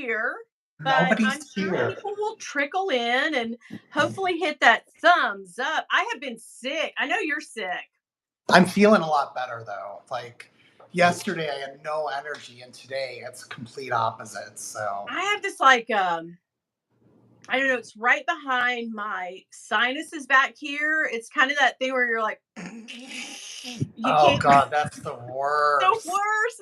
here, but I'm Nobody's sure here. people will trickle in and hopefully hit that thumbs up. I have been sick. I know you're sick. I'm feeling a lot better though. Like yesterday I had no energy and today it's complete opposite. So I have this like I don't know, it's right behind my sinuses back here. It's kind of that thing where you're like you oh can't God, that's the the worst. worst.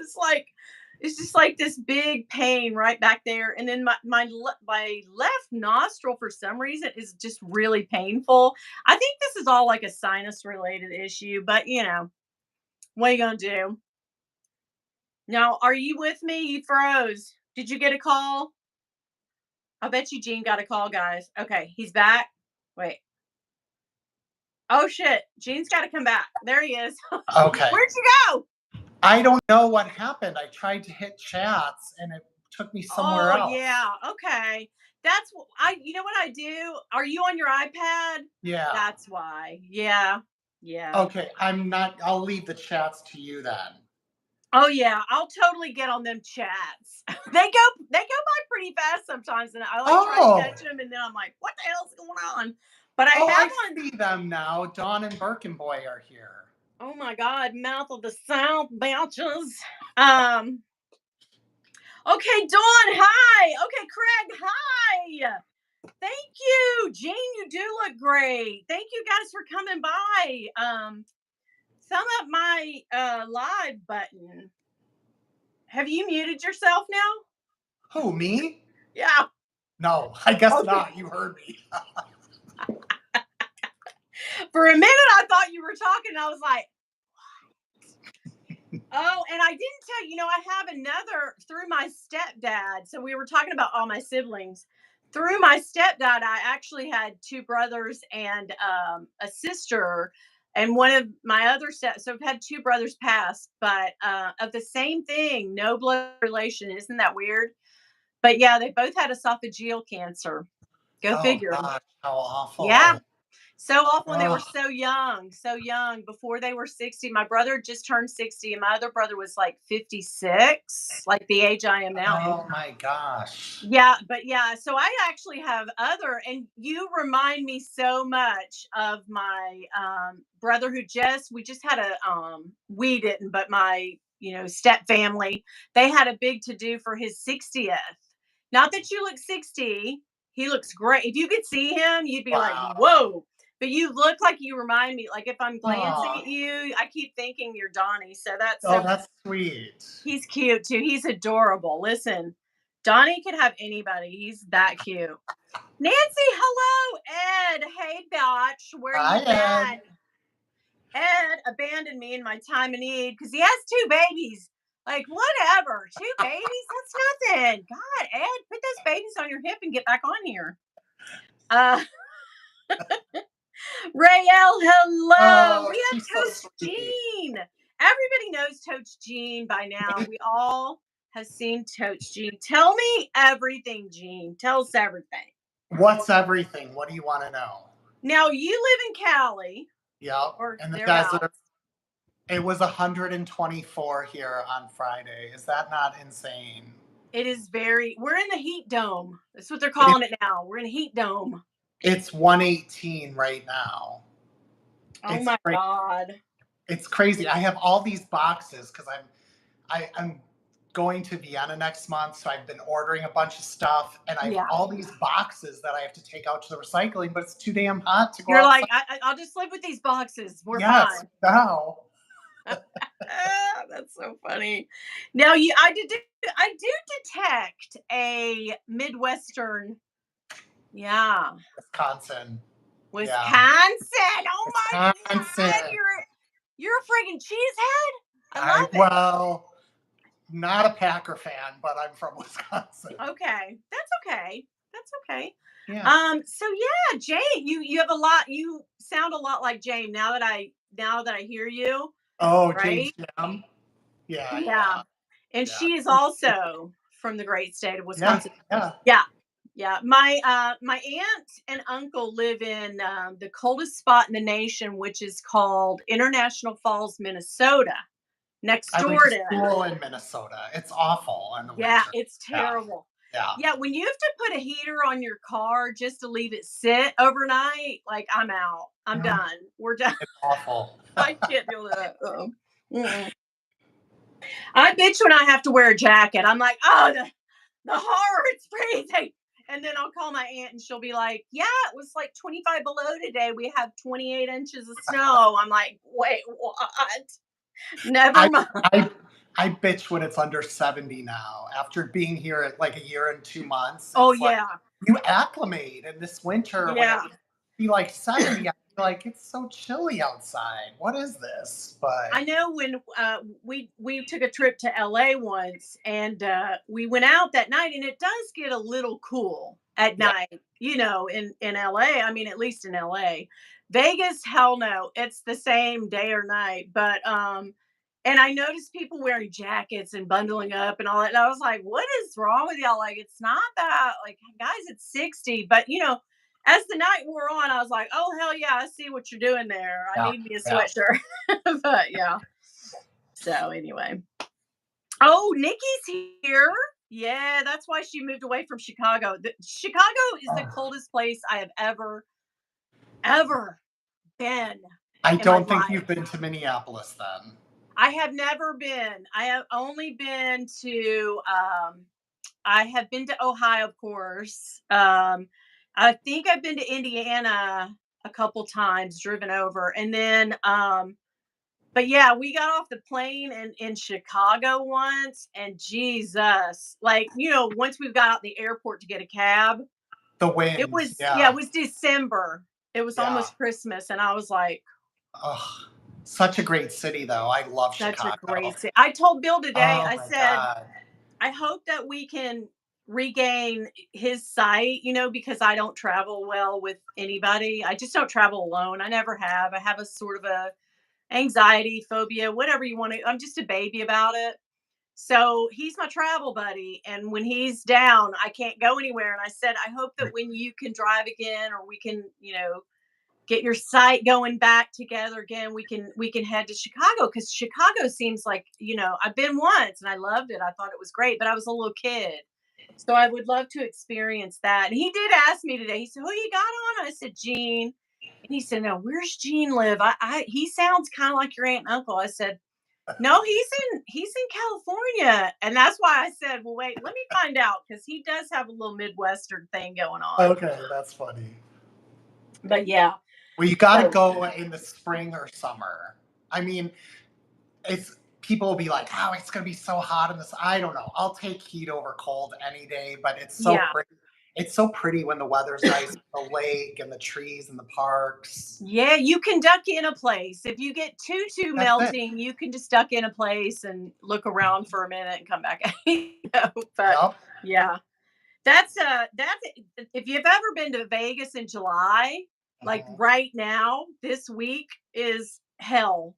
It's just like this big pain right back there, and then my left nostril for some reason is just really painful. I think this is all like a sinus related issue, but what are you gonna do? Now, are you with me? You froze. Did you get a call? I bet you Gene got a call, guys. Okay, he's back. Wait. Oh shit, Gene's got to come back. There he is. Okay. Where'd you go? I don't know what happened. I tried to hit chats and it took me somewhere Oh else. yeah. Okay. That's what you know what I do? Are you on your iPad? Yeah. That's why. Yeah. Yeah. Okay, I'll leave the chats to you then. Oh yeah, I'll totally get on them chats. They go by pretty fast sometimes, and I like try to catch them, and then I'm like, what the hell's going on? But I see them now. Dawn and Birkenboy are here. Oh my God, mouth of the South, bitches. Okay, Dawn, hi. Okay, Craig, hi. Thank you, Gene. You do look great. Thank you guys for coming by. Thumb up my live button. Have you muted yourself now? Who, me? Yeah. No, I guess not. You heard me. For a minute, I thought you were talking. I was like, what? Oh, and I didn't tell you, I have another through my stepdad. So we were talking about all my siblings. Through my stepdad, I actually had two brothers and a sister. And one of my other so I've had two brothers pass, but of the same thing, no blood relation. Isn't that weird? But yeah, they both had esophageal cancer. Go figure. Gosh, how awful. Yeah. So awful. And they were so young before they were 60. My brother just turned 60 and my other brother was like 56, like the age I am now. Oh my gosh. Yeah. But yeah, so I actually have and you remind me so much of my brother we just had we didn't, but my, step family, they had a big to do for his 60th. Not that you look 60. He looks great. If you could see him, you'd be like, whoa. But you look like you remind me, like if I'm glancing at you, I keep thinking you're Donnie. So that's that's sweet. He's cute too. He's adorable. Listen, Donnie could have anybody. He's that cute. Nancy, hello. Ed, hey, Batch. Where you been? Ed abandoned me in my time of need because he has two babies. Like, whatever. Two babies? That's nothing. God, Ed, put those babies on your hip and get back on here. Rael, hello. We have Totes Gene. Everybody knows Totes Gene by now. We all have seen Totes Gene. Tell me everything, Gene. Tell us everything. What's everything? What do you want to know? Now, you live in Cali. Yeah. And the desert. It was 124 here on Friday. Is that not insane? It is we're in the heat dome. That's what they're calling it now. We're in a heat dome. It's 118 right now. Oh my God. It's crazy. I have all these boxes because I'm going to Vienna next month. So I've been ordering a bunch of stuff and I have all these boxes that I have to take out to the recycling, but it's too damn hot to go You're outside. like, I'll just live with these boxes. We're fine. Now. That's so funny. Now I do detect a Midwestern. Yeah. Wisconsin. Oh my God. You're a friggin' cheesehead. I love it. Well, not a Packer fan, but I'm from Wisconsin. Okay. That's okay. Yeah. So yeah, Jane, you have a lot. You sound a lot like Jane now that I hear you. Oh, right? Jane. Yeah. And she is also from the great state of Wisconsin. Yeah. My aunt and uncle live in the coldest spot in the nation, which is called International Falls, Minnesota. Next door to school in Minnesota. It's awful. Yeah, it's terrible. Yeah. Yeah, when you have to put a heater on your car just to leave it sit overnight, like, I'm out. I'm Mm, done. We're done. it's awful. I can't deal with that. Mm-mm. I bitch when I have to wear a jacket. I'm like, oh, the horror, it's freezing. And then I'll call my aunt and she'll be like, yeah, it was like 25 below today. We have 28 inches of snow. I'm like, wait, what? Never I mind. I I bitch when it's under 70 now. After being here at like a year and 2 months, Oh, it's like yeah. you acclimate. And this winter, when it Yeah. would be like 70, I feel like it's so chilly outside. What is this? But I know when we took a trip to LA once, and we went out that night, and it does get a little cool at yeah, night, in LA. I mean, at least in LA. Vegas, hell no, it's the same day or night. But and I noticed people wearing jackets and bundling up and all that. And I was like, what is wrong with y'all? Like, it's not that, like, guys, it's 60. But as the night wore on, I was like, "Oh hell yeah, I see what you're doing there. I yeah, need me a yeah. sweatshirt." But yeah. So anyway. Oh, Nikki's here. Yeah, that's why she moved away from Chicago. Chicago is the Ugh. coldest place I have ever been I in my don't think you've life. been to Minneapolis then. I have never been. I have only been to I have been to Ohio, of course. I think I've been to Indiana a couple times, driven over. And then but yeah, we got off the plane in Chicago once, and Jesus, like, once we got out the airport to get a cab, The it wind, was yeah, it yeah, was December. It was yeah. almost Christmas, and I was like, Ugh. Such a great city, though. I love such a Chicago. great city. I told Bill today, Oh I my said, god. I hope that we can regain his sight, because I don't travel well with anybody. I just don't travel alone. I never have. I have a sort of a anxiety phobia, whatever you want to. I'm just a baby about it. So he's my travel buddy. And when he's down, I can't go anywhere. And I said, I hope that when you can drive again, or we can, get your site going back together again, we can head to Chicago, because Chicago seems like, I've been once and I loved it. I thought it was great, but I was a little kid. So I would love to experience that. And he did ask me today. He said, "Who you got on?" I said, "Gene." And he said, "Now, where's Gene live? He sounds kind of like your aunt and uncle." I said, "No, he's in California." And that's why I said, "Well, wait, let me find out," because he does have a little Midwestern thing going on. Okay, that's funny. But yeah, Well, you got to so go in the spring or summer. I mean, it's people will be like, "Oh, it's gonna be so hot in this." I don't know. I'll take heat over cold any day, but it's so yeah, pretty. It's so pretty when the weather's nice, the lake and the trees and the parks. yeah, you can duck in a place. If you get too That's it. melting, you can just duck in a place and look around for a minute and come back. But Yep. yeah, that's if you've ever been to Vegas in July, like Mhm. right now, this week is hell.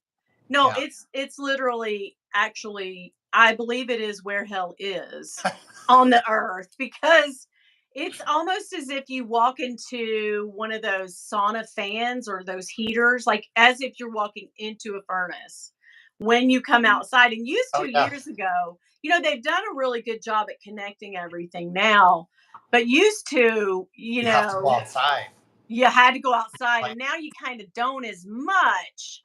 No, Yeah. it's literally, actually, I believe it is where hell is on the earth, because it's almost as if you walk into one of those sauna fans or those heaters, like as if you're walking into a furnace when you come outside. And used Oh to, yeah. years ago, they've done a really good job at connecting everything now. But used to, You have to go outside. you had to go outside, Like, and now you kind of don't as much.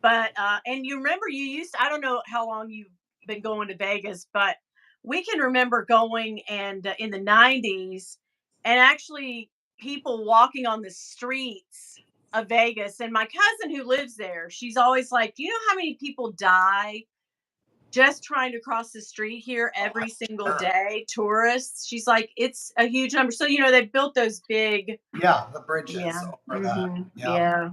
But and you remember, you used I don't know how long you've been going to Vegas, but we can remember going, and in the 90s, and actually people walking on the streets of Vegas. And my cousin who lives there, she's always like, "Do you know how many people die just trying to cross the street here oh, I'm every single sure. day, tourists?" She's like, "It's a huge number." So, they've built those big. Yeah, the bridges Yeah. over that. Yeah. Yeah.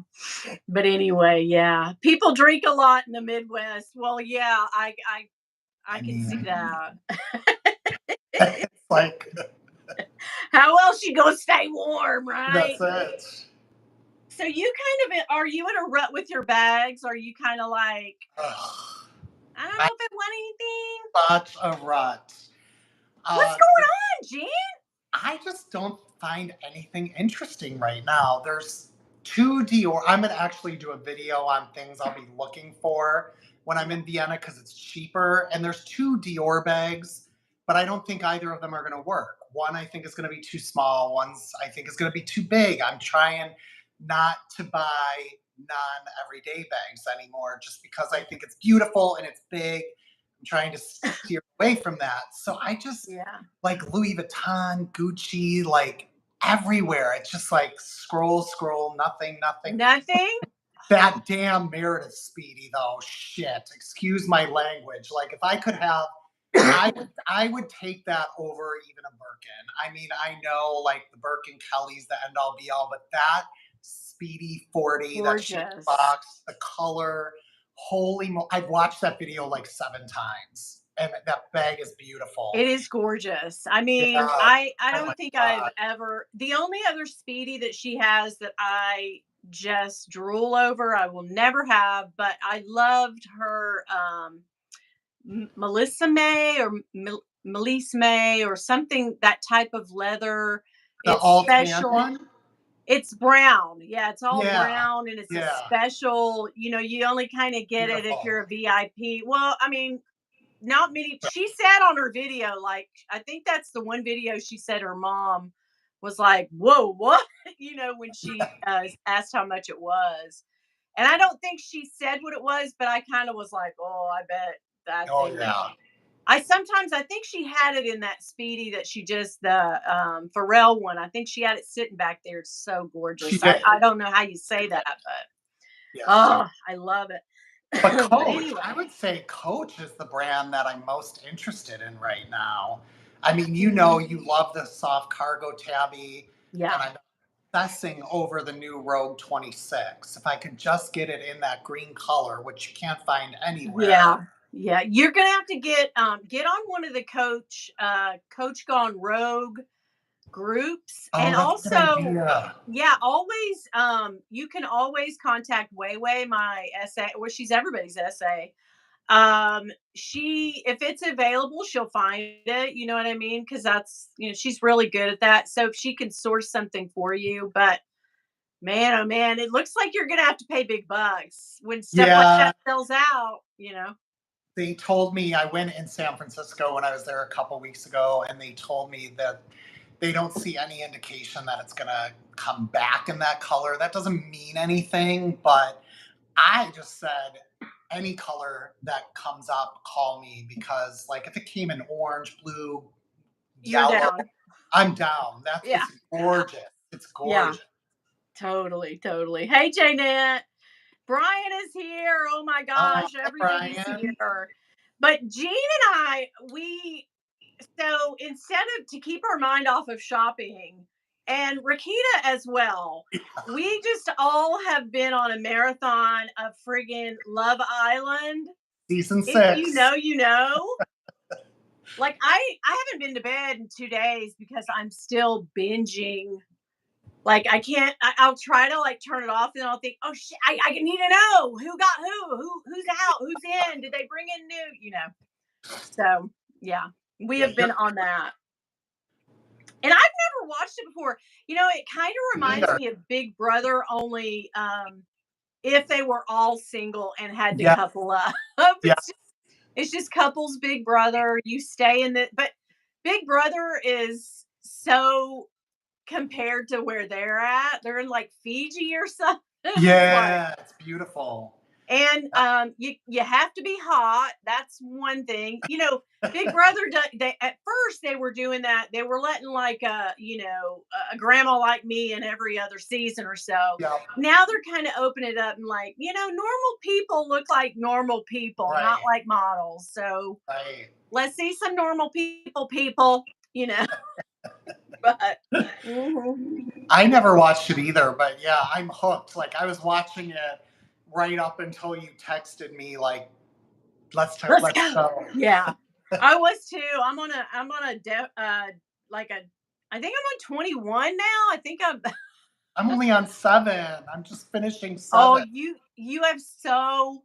But anyway, yeah. People drink a lot in the Midwest. Well, yeah, I I can see mean, that. it's like How else you gonna stay warm, that's right? it. So you are you in a rut with your bags? Are you kind of like, Ugh. I don't I'm know if I want anything? such a rut. What's The going on, Gene? I just don't find anything interesting right now. There's two Dior. I'm gonna actually do a video on things I'll be looking for when I'm Yeah. in Vienna because it's cheaper. And there's two Dior bags but I don't think either of them are going to work. One I think is going to be too small. One's I think is going to be too big. I'm trying not to buy non-everyday bags anymore just because I think it's beautiful and it's big. I'm trying to steer away from that. So I just Yeah. like Louis Vuitton, Gucci, like everywhere. It's just like scroll, scroll, nothing, nothing. Nothing? That damn Meredith Speedy though, shit. Excuse my language. Like if I could have, I would take that over even a Birkin. I mean, I know like the Birkin Kelly's the end all be all, but that Speedy 40 that she had in the Gorgeous. box, the color, I've watched that video like 7 times, and that bag is beautiful. It is gorgeous. I Yeah. mean, I Oh don't my think I've god. ever the only other Speedy that she has that I just drool over, I will never have, but I loved her Melissa May or Melissa May or something, that type of leather. The It's all tan special. one? It's brown. Yeah, it's all Yeah. brown and it's a Yeah. special, you only kind of get it if Beautiful. you're a VIP. Well, I mean, not many. She said on her video, like, I think that's the one video she said her mom was like, "Whoa, what?" When she asked how much it was. And I don't think she said what it was, but I kind of was like, "Oh, I bet that Oh thing." yeah. I think she had it in that Speedy that she just the Pharrell one. I think she had it sitting back there. It's so She gorgeous. did. I don't know how you say that, but Yes, she oh, I love it. But But Coach, I anyway, would say Coach is the brand that I'm most interested in right now. I mean, mhm, you love the soft cargo tabby, and yeah. I'm obsessing over the new Rogue 26. If I could just get it in that green color, which you can't find Yeah. anywhere. Yeah. You're gonna have to get on one of the Coach Gone Rogue groups. Oh, And that's a good also, idea. yeah, always you can always contact Weiwei, my SA, well, she's everybody's SA. She, if it's available, she'll find it, you know what I mean? Because that's, she's really good at that. So if she can source something for you, but man, oh man, it looks like you're gonna have to pay big bucks when stuff like Yeah, that sells out. they told me I went in San Francisco when I was there a couple weeks ago, and they told me that they don't see any indication that it's gonna come back in that color. That doesn't mean anything, but I just said any color that comes up, call me because like if it came in orange, blue, You're yellow, down. I'm down. That's Yeah. just gorgeous. It's Yeah. gorgeous. Totally, totally. Hey, Janet. Brian is here. Oh my Hi, gosh, everybody's Brian. here. But Jean and I, we so instead of to keep our mind off of shopping, and Rakita as well, we just all have been on a marathon of friggin' Love Island. Season If you six. know, you know. Like I haven't been to bed in 2 days because I'm still binging. Like I can't. I'll try to like turn it off, and I'll think, oh shit, I need to know who got who's out, who's in. Did they bring in new? So yeah, we Yeah, have been you're on that. And I've never watched it before. It kind of reminds either. me of Big Brother, only if they were all single and had to Yeah, couple up. yeah. It's just couples Big Brother. You stay in the but Big Brother is so compared to where they're at. They're in like Fiji or something. It's like Yeah, it's beautiful. and you have to be hot. That's one thing. Big Brother. They at first they were doing that. They were letting like a grandma like me in every other season or so. Yeah, Now they're kind of opening it up and like normal people look like normal people, not right, like models. So right. let's see some normal people. People, you know. But mhm. I never watched it either, but yeah, I'm hooked. Like I was watching it right up until you texted me like Let's let's go. go. Yeah. I was too. I'm on a like a I think I'm on 21 now. I think I'm I'm only on 7. I'm just finishing Oh, 7. you have so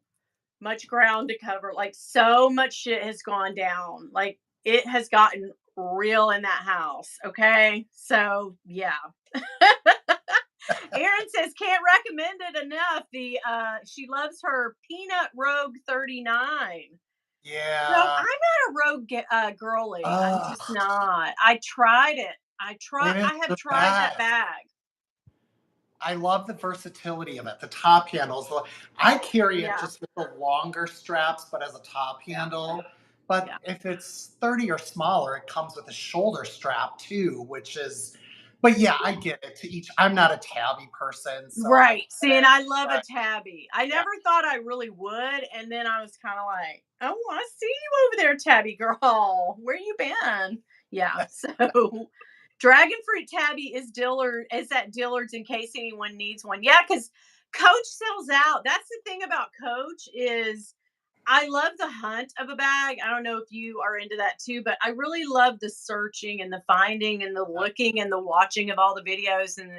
much ground to cover. Like so much shit has gone down. Like it has gotten real in that house, okay? So, yeah. Erin says can't recommend it enough. The she loves her Peanut Rogue 39. So I'm Yeah. not a rogue girly. I'm just Ugh, not. I tried it. it is I have the tried that best. bag. I love the versatility of it. The top handles. I carry it Yeah. just with the longer straps, but as a top Yeah. handle. But Yeah. if it's 30 or smaller, it comes with a shoulder strap too, which is. But yeah, I get it. To each, I'm not a tabby person, so I Right. See, get and it. I love a But tabby. I yeah, never thought I really would, and then I was kind of like, "Oh, I see you over there, tabby girl. Where you been?" Yeah. So, dragon fruit tabby is Dillard. Is at Dillard's in case anyone needs one. Yeah, because Coach sells out. That's the thing about Coach is I love the hunt of a bag. I don't know if you are into that too, but I really love the searching and the finding and the looking and the watching of all the videos and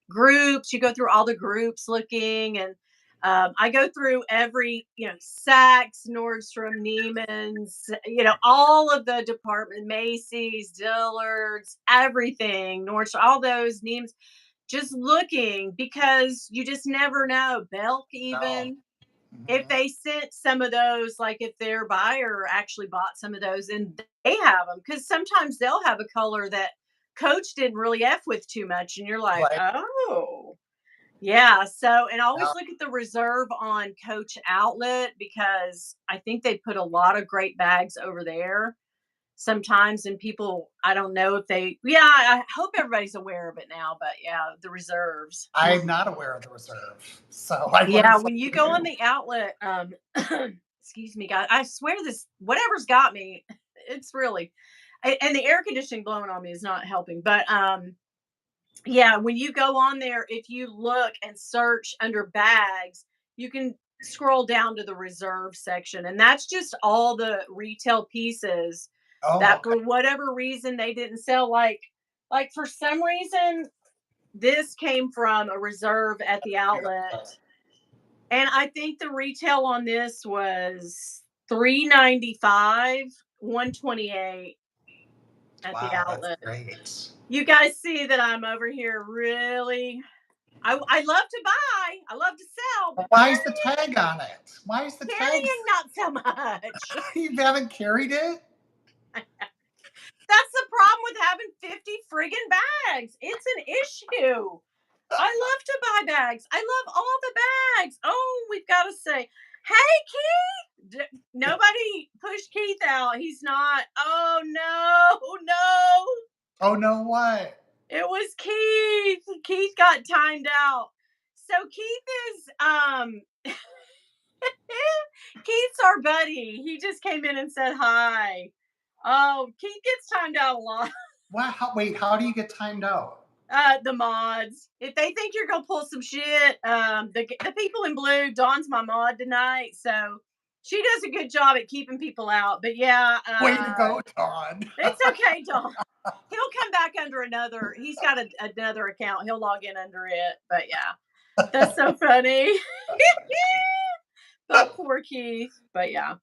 groups. You go through all the groups looking, and I go through every, Saks, Nordstrom, Neiman's, all of the department, Macy's, Dillard's, everything, Nordstrom, all those Neiman's, just looking because you just never know. Belk, no. even if Mhm. they sent some of those, like if their buyer actually bought some of those and they have them, because sometimes they'll have a color that Coach didn't really F with too much. And you're like, Right. oh, yeah. So, and Yeah. always look at the reserve on Coach Outlet because I think they put a lot of great bags over there sometimes. And people, I don't know if I hope everybody's aware of it now, but yeah, the reserves. I'm not aware of the reserve, so I learned Yeah, when you something go on new. the outlet, excuse me, God, I swear this whatever's got me, it's really, and the air conditioning blowing on me is not helping. But yeah, when you go on there, if you look and search under bags, you can scroll down to the reserve section, and that's just all the retail pieces Oh, that okay. for whatever reason they didn't sell. Like for some reason, this came from a reserve at the outlet, and I think the retail on this was 395, 128 at the Wow, that's outlet. great. You guys see that I'm over here really. I love to buy, I love to sell, but But why is the tag on it? Why is the tag? carrying not so much. You haven't carried it? That's the problem with having 50 friggin' bags. It's an issue. I love to buy bags. I love all the bags. Oh, we've got to say, hey, nobody push Keith out. He's not. Oh no, no. Oh no, what? It was Keith. Keith got timed out. So Keith is Keith's our buddy. He just came in and said hi. Oh, Keith gets timed out a lot. Wow, wait, how do you get timed out? The mods. If they think you're gonna pull some shit, the people in blue, Dawn's my mod tonight, so she does a good job at keeping people out. But yeah, Way to go, Dawn. it's okay, Dawn. He'll come back under another. He's got another account. He'll log in under it. But yeah, that's so funny. But poor Keith. But yeah.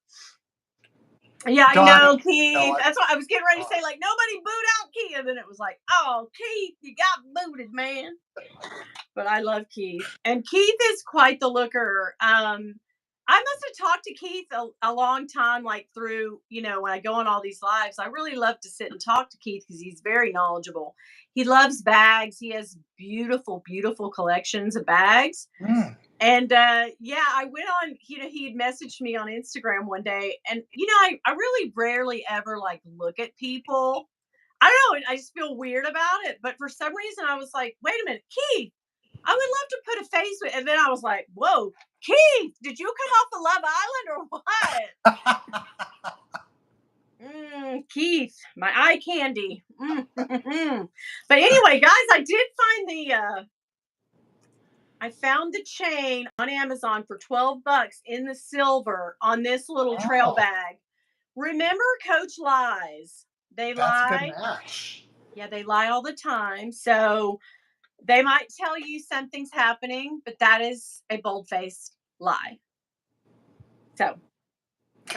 Yeah, I Dawn, know, you know Keith. what? That's what I was getting ready to Oh, say. Like, nobody boot out Keith. And then it was like, oh, Keith, you got booted, man. But I love Keith. And Keith is quite the looker. I must have talked to Keith a long time, like through, when I go on all these lives. I really love to sit and talk to Keith because he's very knowledgeable. He loves bags. He has beautiful, beautiful collections of bags. mm, And yeah, I went on, he had messaged me on Instagram one day. And, I really rarely ever like look at people. I don't know. I just feel weird about it. But for some reason, I was like, wait a minute, Keith, I would love to put a face with. And then I was like, whoa, Keith, did you come off of Love Island or what? Keith, my eye candy. But anyway, guys, I found the chain on Amazon for $12 in the silver on this little trail oh, bag. Remember, Coach lies. They that's a good lie. match. Yeah, they lie all the time. So they might tell you something's happening, but that is a bold faced lie. So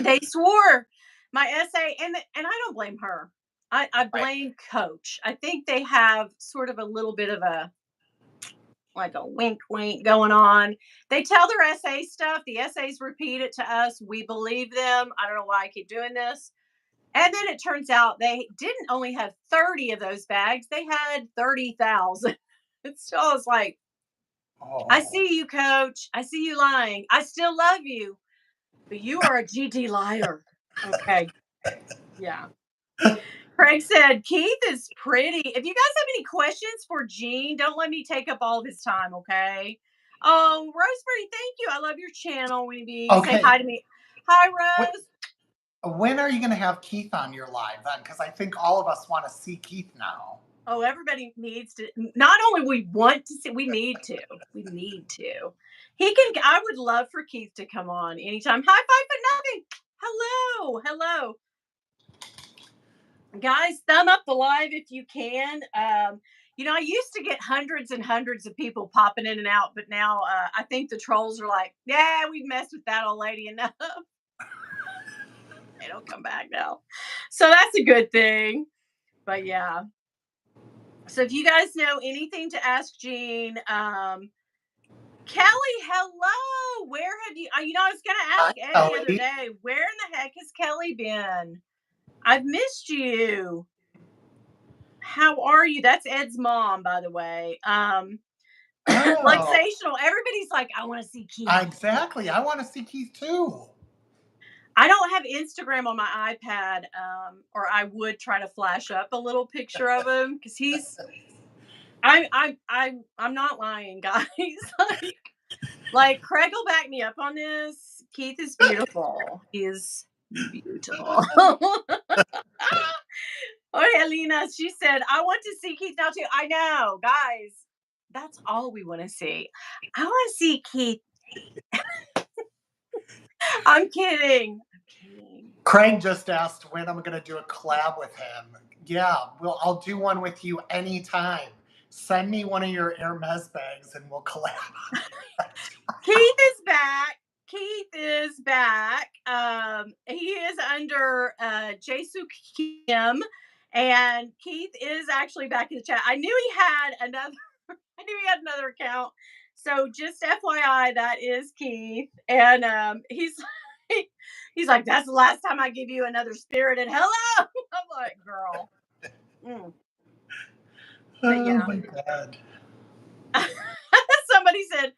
they swore my essay, and I don't blame her. I Right. blame Coach. I think they have sort of a little bit of a like a wink wink going on. They tell their essay stuff. The essays repeat it to us. We believe them. I don't know why I keep doing this. And then it turns out they didn't only have 30 of those bags, they had 30,000. It's so I was like, I Oh. see you, coach. I see you lying. I still love you, but you are a GD liar. Okay. Yeah. Craig said, Keith is pretty. If you guys have any questions for Gene, don't let me take up all of his time, okay? Oh, Rosemary, thank you. I love your channel, Winnie. Say Okay. hi to me. Hi, Wh- Rose. When are you going to have Keith on your live then? Because I think all of us want to see Keith now. Oh, everybody needs to. Not only we want to see, we need to. We need to. He can. I would love for Keith to come on anytime. High five, but nothing. Hello, hello, guys. Thumb up the live if you can. I used to get hundreds and hundreds of people popping in and out, but now I think the trolls are like, yeah, we've messed with that old lady enough. They don't come back now, so that's a good thing. But yeah. So if you guys know anything to ask Gene, Kelly, hello. Where have you? I was going to Hi, ask Ed the other Ellie. day, where in the heck has Kelly been? I've missed you. How are you? That's Ed's mom, by the way. Oh, Luxational. Everybody's like, I want to see Keith. exactly. I want to see Keith too. I don't have Instagram on my iPad, or I would try to flash up a little picture of him because he's. I'm not lying, guys. Like Craig will back me up on this. Keith is beautiful. He is beautiful. Oh, Helena, she said, I want to see Keith now too. I know, guys. That's all we want to see. I want to see Keith. I'm kidding. I'm kidding. Craig just asked when I'm going to do a collab with him. Yeah, I'll do one with you anytime. Send me one of your Hermes bags and we'll collab. Keith is back. Keith is back. He is under Jasu Kim, and Keith is actually back in the chat. I knew he had another. I knew he had another account. So just FYI, that is Keith, and he's like, that's the last time I give you another spirited hello. I'm like, girl. Mm. But Oh yeah. my God. Somebody said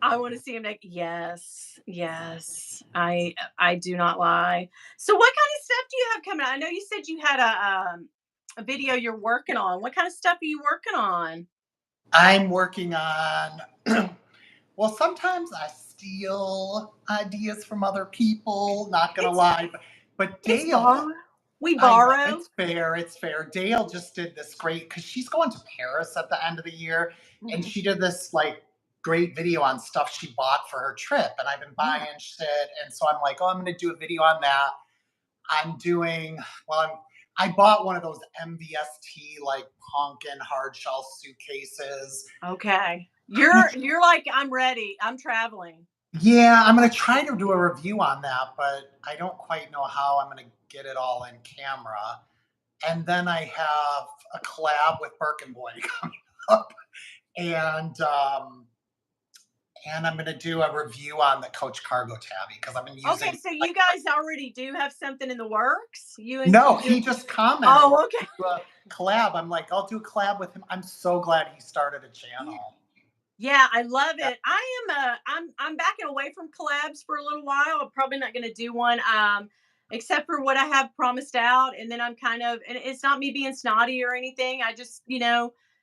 I want to see him next. Yes, yes. I do not lie. So what kind of stuff do you have coming out? I know you said you had a video you're working on. What kind of stuff are you working on? I'm working on, well, sometimes I steal ideas from other people, not going to It's lie. But it's Dale, borrow. We I know borrow. it's fair. It's fair. Dale just did this great because she's going to Paris at the end of the year, and Mhm. she did this like great video on stuff she bought for her trip. And I've been Yeah. buying shit, and so I'm like, oh, I'm going to do a video on that. I'm doing well. I bought one of those MVST like pumpkin hard shell suitcases. Okay. You're like, I'm ready. I'm traveling. Yeah, I'm gonna try to do a review on that, but I don't quite know how I'm gonna get it all in camera. And then I have a collab with Birkenboy coming up, and um, and I'm gonna do a review on the Coach Cargo Tabby because I've been Okay, using. so you guys already do have something in the works? No, You he just commented Oh, okay. a collab. I'm like, I'll do a collab with him. I'm so glad he started a Yeah. channel. Yeah, I love it. I'm backing away from collabs for a little while. I'm probably not going to do one except for what I have promised out, and then I'm kind of, and it's not me being snotty or anything. I just,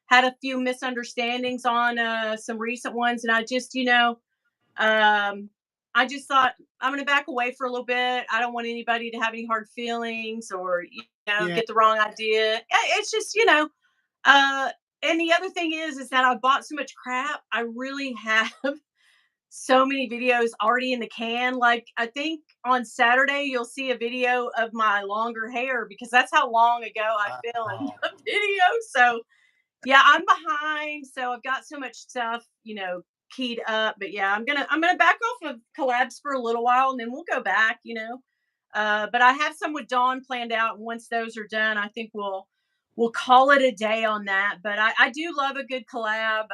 had a few misunderstandings on some recent ones, and um I just thought I'm going to back away for a little bit. I don't want anybody to have any hard feelings or Yeah, get the wrong idea. It's just, uh, and the other thing is that I bought so much crap. I really have so many videos already in the can. Like I think on Saturday you'll see a video of my longer hair because that's how long ago I filmed oh, the video. So yeah, I'm behind. So I've got so much stuff, keyed up. But yeah, I'm gonna back off of collabs for a little while and then we'll go back. But I have some with Dawn planned out. And once those are done, I think we'll call it a day on that. But I do love a good collab.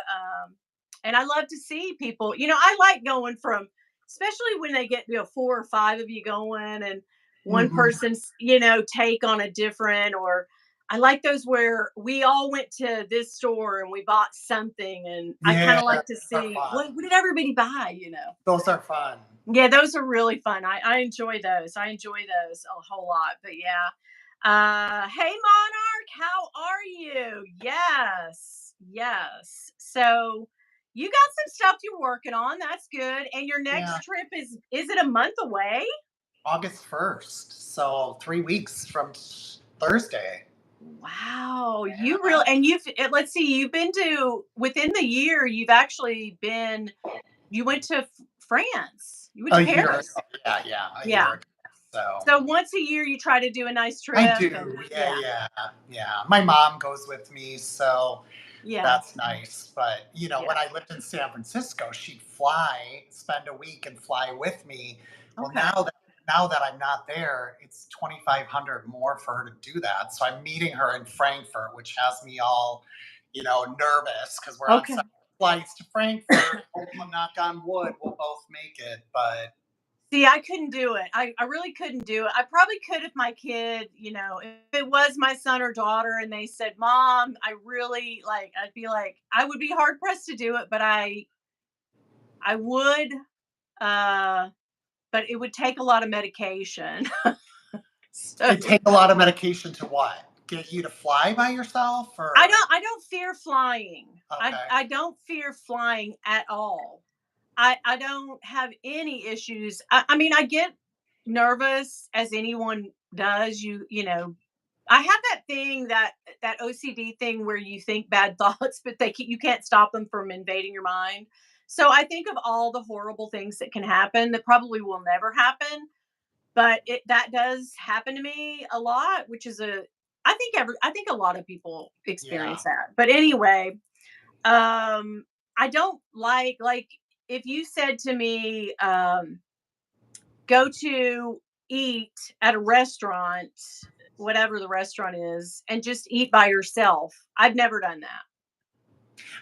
And I love to see people, I like going from, especially when they get, 4 or 5 of you going and one Mhm. person's, take on a different, or I like those where we all went to this store and we bought something, and I kind Yeah, of like to those are see fun. what did everybody buy. Those are fun. Yeah, those are really fun. I enjoy those. I enjoy those a whole lot. But yeah. Hey Monarch, how are you? Yes. Yes. So you got some stuff you're working on. That's good. And your Yeah, next trip is it a month away? August 1st, so 3 weeks from Thursday. Wow. You Yeah. really, and let's see, you've been to, within the year, you've actually been, you went to France. You went A to year Paris. ago. Yeah, yeah, a Yeah. year ago. So So once a year you try to do a nice I trip, and do. Yeah, yeah. yeah, yeah. My mom goes with me, so Yeah. that's nice. But Yeah. when I lived in San Francisco, she'd fly, spend a week, and fly with me. Well, Okay. now that I'm not there, it's 2,500 more for her to do that. So I'm meeting her in Frankfurt, which has me all, nervous because we're on Okay. separate flights to Frankfurt. Hopefully, knock on wood, we'll both make it. But See, I couldn't do it. I really couldn't do it. I probably could if my kid, if it was my son or daughter and they said, "Mom, I really like," I'd be like, I would be hard pressed to do it, but I would, uh, but it would take a lot of medication. it So take a lot of medication to what? Get you to fly by yourself, or I don't fear flying. I okay, I don't fear flying at all. I don't have any issues. I mean, I get nervous as anyone does. I have that thing, that OCD thing where you think bad thoughts, but you can't stop them from invading your mind. So I think of all the horrible things that can happen that probably will never happen, but that does happen to me a lot, which is a I think a lot of people yeah. experience that. But anyway, I don't like if you said to me, go to eat at a restaurant, whatever the restaurant is, and just eat by yourself. I've never done that.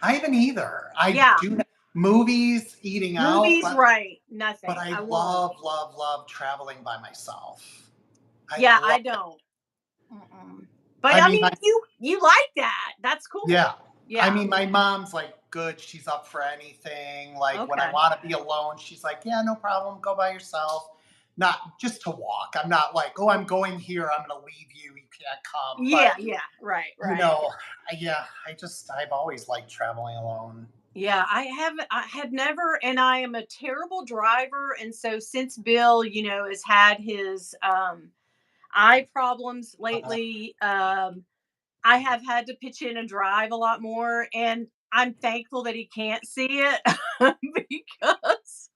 I haven't either. I Yeah. do movies, eating out, Movies, but right. but Nothing. I I won't. love, love, love traveling by myself. I Yeah, love I it. don't. Mm-mm. But I I mean, mean, you like that. That's yeah. cool. I Yeah. mean, my mom's like good. She's up for anything. Like when I Okay. want to be alone, she's like, "Yeah, no problem. Go by yourself." Not just to walk. I'm not like, "Oh, I'm going here. I'm going to leave you. You can't come." Yeah, But yeah. Right, you right. know, yeah. I've always liked traveling alone. Yeah, I have never, and I am a terrible driver, and so since Bill, has had his eye problems Uh, lately, I have had to pitch in and drive a lot more, and I'm thankful that he can't see it because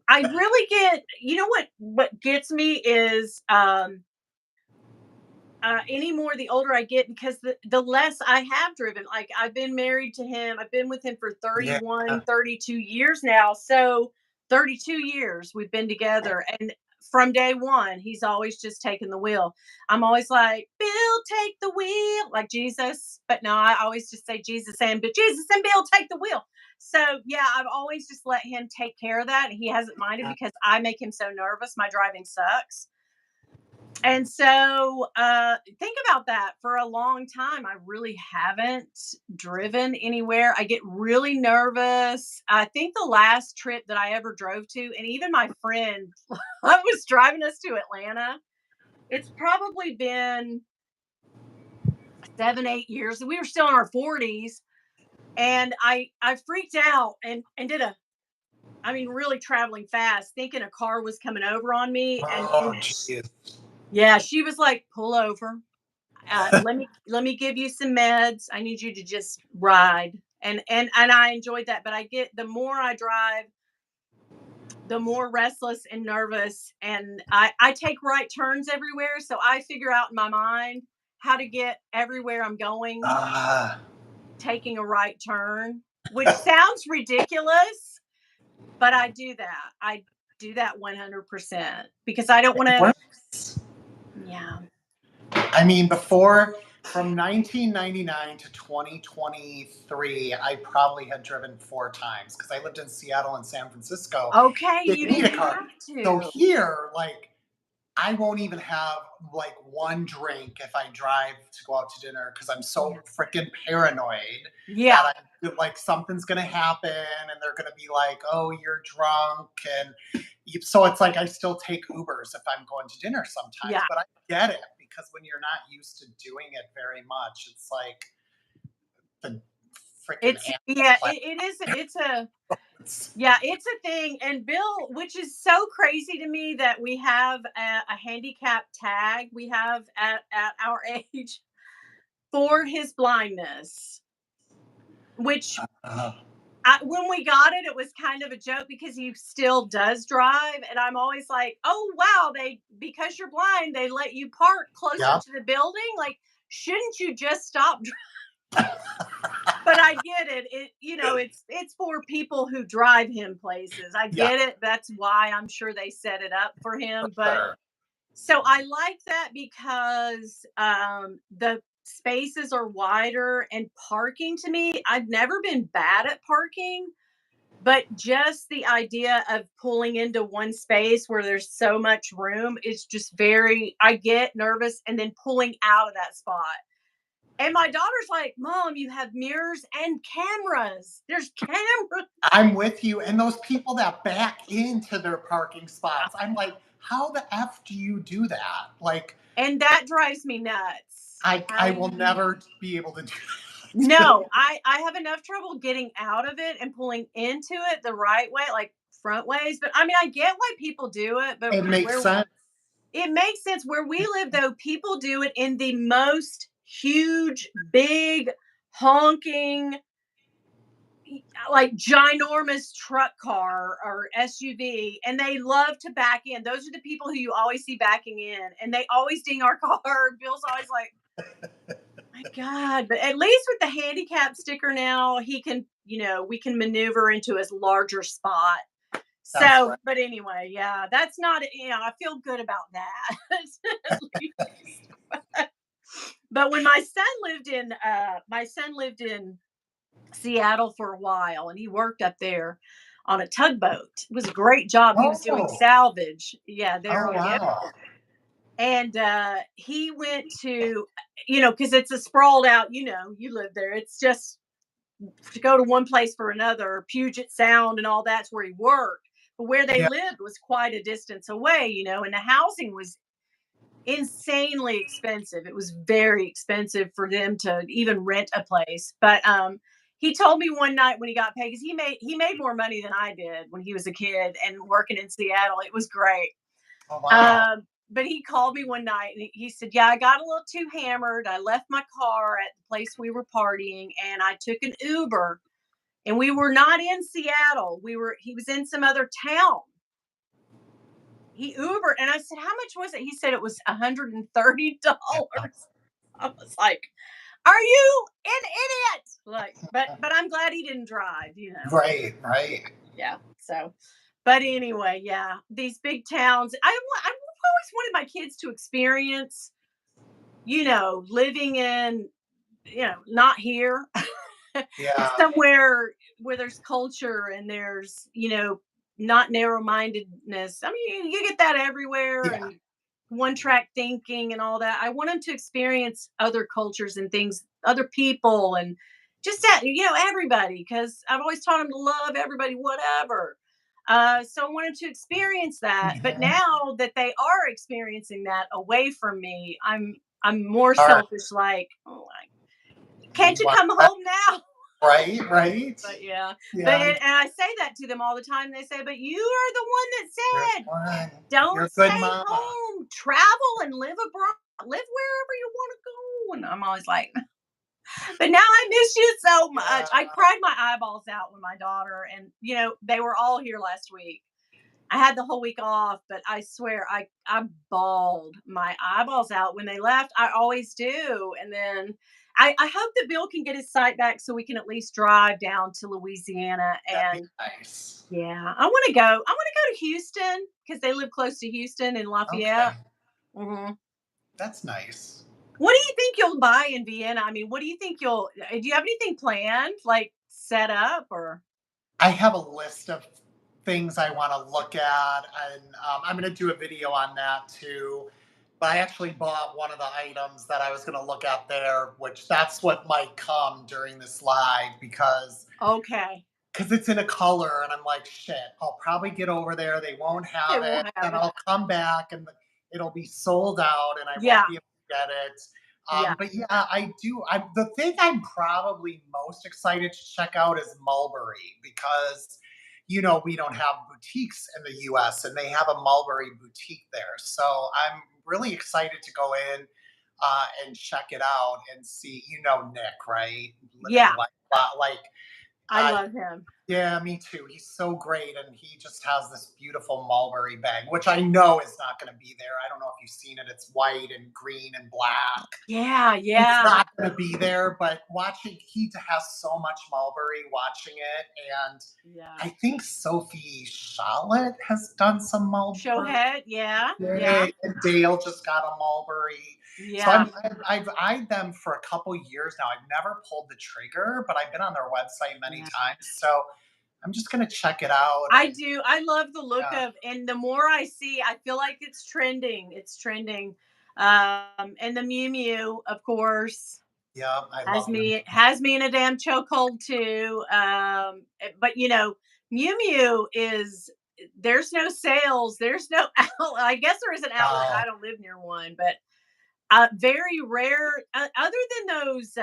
I really get, what gets me is any more the older I get, because the less I have driven. Like, I've been married to him. I've been with him for yeah. 31, 32 years now. So 32 years we've been together, and from day one he's always just taken the wheel. I'm always like, "Bill, take the wheel," like Jesus. But no, I always just say Jesus but Jesus and Bill, take the wheel. So yeah, I've always just let him take care of that. He hasn't minded because I make him so nervous. My driving sucks. And so, think about that. For a long time, I really haven't driven anywhere. I get really nervous. I think the last trip that I ever drove to, and even my friend I was driving us to Atlanta, it's probably been 7, 8 years. We were still in our 40s. And I freaked out and did I mean, really traveling fast, thinking a car was coming over on me. And Oh, geez. yeah, she was like, "Pull over. Let me give you some meds. I need you to just ride." And I enjoyed that, but I get, the more I drive, the more restless and nervous, and I take right turns everywhere, so I figure out in my mind how to get everywhere I'm going Ah. taking a right turn, which sounds ridiculous, but I do that. I do that 100% because I don't want It to. works. Yeah. I mean, before From 1999 to 2023, I probably had driven 4 times because I lived in Seattle and San Francisco. Okay, Didn't you need didn't a car. have So to. here, like, I won't even have like one drink if I drive to go out to dinner because I'm so Yeah. freaking paranoid Yeah. that I feel like something's gonna happen and they're gonna be like, "Oh, you're drunk," and so it's like I still take Ubers if I'm going to dinner sometimes. Yeah. But I get it because when you're not used to doing it very much, it's like the freaking It's animal yeah, planet. it's a yeah, it's a thing. And Bill, which is so crazy to me that we have a handicap tag we have at our age for his blindness, which Uh, when we got it, it was kind of a joke because he still does drive, and I'm always like, "Oh wow, they because you're blind, they let you park closer yeah. to the building. Like, shouldn't you just stop?" But I get it. It's for people who drive him places. I Yeah, get it. That's why I'm sure they set it up for for him. But sure. so I like that because the spaces are wider and parking to me. I've never been bad at parking, but just the idea of pulling into one space where there's so much room is just I get nervous and then pulling out of that spot. And my daughter's like, "Mom, you have mirrors and cameras. There's cameras." I'm with you. And those people that back into their parking spots, I'm like, how the F do you do that? Like, And that drives me nuts. I will never be able to do that. No, I have enough trouble getting out of it and pulling into it the right way, like front ways. But I mean, I get why people do it, but It makes where sense. it makes sense where we live, though, people do it in the most huge, big, honking, like ginormous truck car or SUV, and they love to back in. Those are the people who you always see backing in, and they always ding our car. Bill's always like, "My God!" But at least with the handicap sticker now, we can maneuver into his larger spot. That's So, right. but anyway, yeah, that's not. I feel good about that. At least. But when my son lived in Seattle for a while, and he worked up there on a tugboat. It was a great job. He was doing Oh, salvage. Yeah, there oh on the wow. and he went to because it's a sprawled out, you live there. It's just to go to one place for another, Puget Sound and all that's where he worked. But where they Yeah, lived was quite a distance away, and the housing was insanely expensive. It was very expensive for them to even rent a place. But he told me one night when he got paid, because he made more money than I did when he was a kid and working in Seattle. It was great. oh wow. But he called me one night and he said, "Yeah, I got a little too hammered. I left my car at the place we were partying and I took an Uber, and we were not in Seattle. He was in some other town. He Ubered," and I said, "How much was it?" He said it was $130. I was like, "Are you an idiot?" Like, but I'm glad he didn't drive. Right, right. Yeah. So, but anyway, yeah, these big towns. I've always wanted my kids to experience, living in, not here, Yeah, somewhere where there's culture and there's, not narrow mindedness. I mean, you get that everywhere, yeah. and one track thinking and all that. I want them to experience other cultures and things, other people, and just that, everybody, because I've always taught them to love everybody, whatever. So I want them to experience that. But Mhm. now that they are experiencing that away from me, I'm more All right. selfish. Like, oh, You can't you want come that? home now? Right, right. But yeah, Yeah. and I say that to them all the time. They say, "But you are the one that You're said one. You're don't a good stay mama. home, travel and live abroad, live wherever you want to go." And I'm always like, "But now I miss you so much." Yeah. I cried my eyeballs out with my daughter, and they were all here last week. I had the whole week off, but I swear I bawled my eyeballs out when they left. I always do. And then I hope that Bill can get his sight back so we can at least drive down to Louisiana. That'd be And nice. yeah, I want to go. I want to go to Houston because they live close to Houston in Lafayette. Okay. Hmm. That's nice. What do you think you'll buy in Vienna? I mean, what do you think do you have anything planned, like set up or? I have a list of things I want to look at, and I'm going to do a video on that too. But I actually bought one of the items that I was going to look at there, which that's what might come during this live Okay. because it's in a color, and I'm like, shit, I'll probably get over there. They won't They have it. won't have Then it. I'll come back and it'll be sold out and I won't Yeah. be able to get it. Yeah. But yeah, I do. The thing I'm probably most excited to check out is Mulberry because, we don't have boutiques in the US and they have a Mulberry boutique there. So I'm really excited to go in and check it out and see, Nick, right? Living Yeah. like I uh, love him. yeah, me too. He's so great, and he just has this beautiful mulberry bag, which I know is not going to be there. I don't know if you've seen it. It's white and green and black. Yeah. It's Yeah. not going to be there, but he has so much mulberry watching it, and Yeah. I think Sophie Charlotte has done some mulberry. Showhead. Yeah. Yeah. Yeah, and Dale just got a mulberry. So Yeah. I've eyed them for a couple years now. I've never pulled the trigger, but I've been on their website many Yeah. times. So I'm just gonna check it out. I And do. I love the look yeah, of, and the more I see, I feel like it's trending. It's trending. And the Mew Mew, of course, yeah, I has love them. me in a damn chokehold too. But Mew Mew is there's no sales. There's no outlet. I guess there is an outlet. Wow. I don't live near one, but very rare. Other than those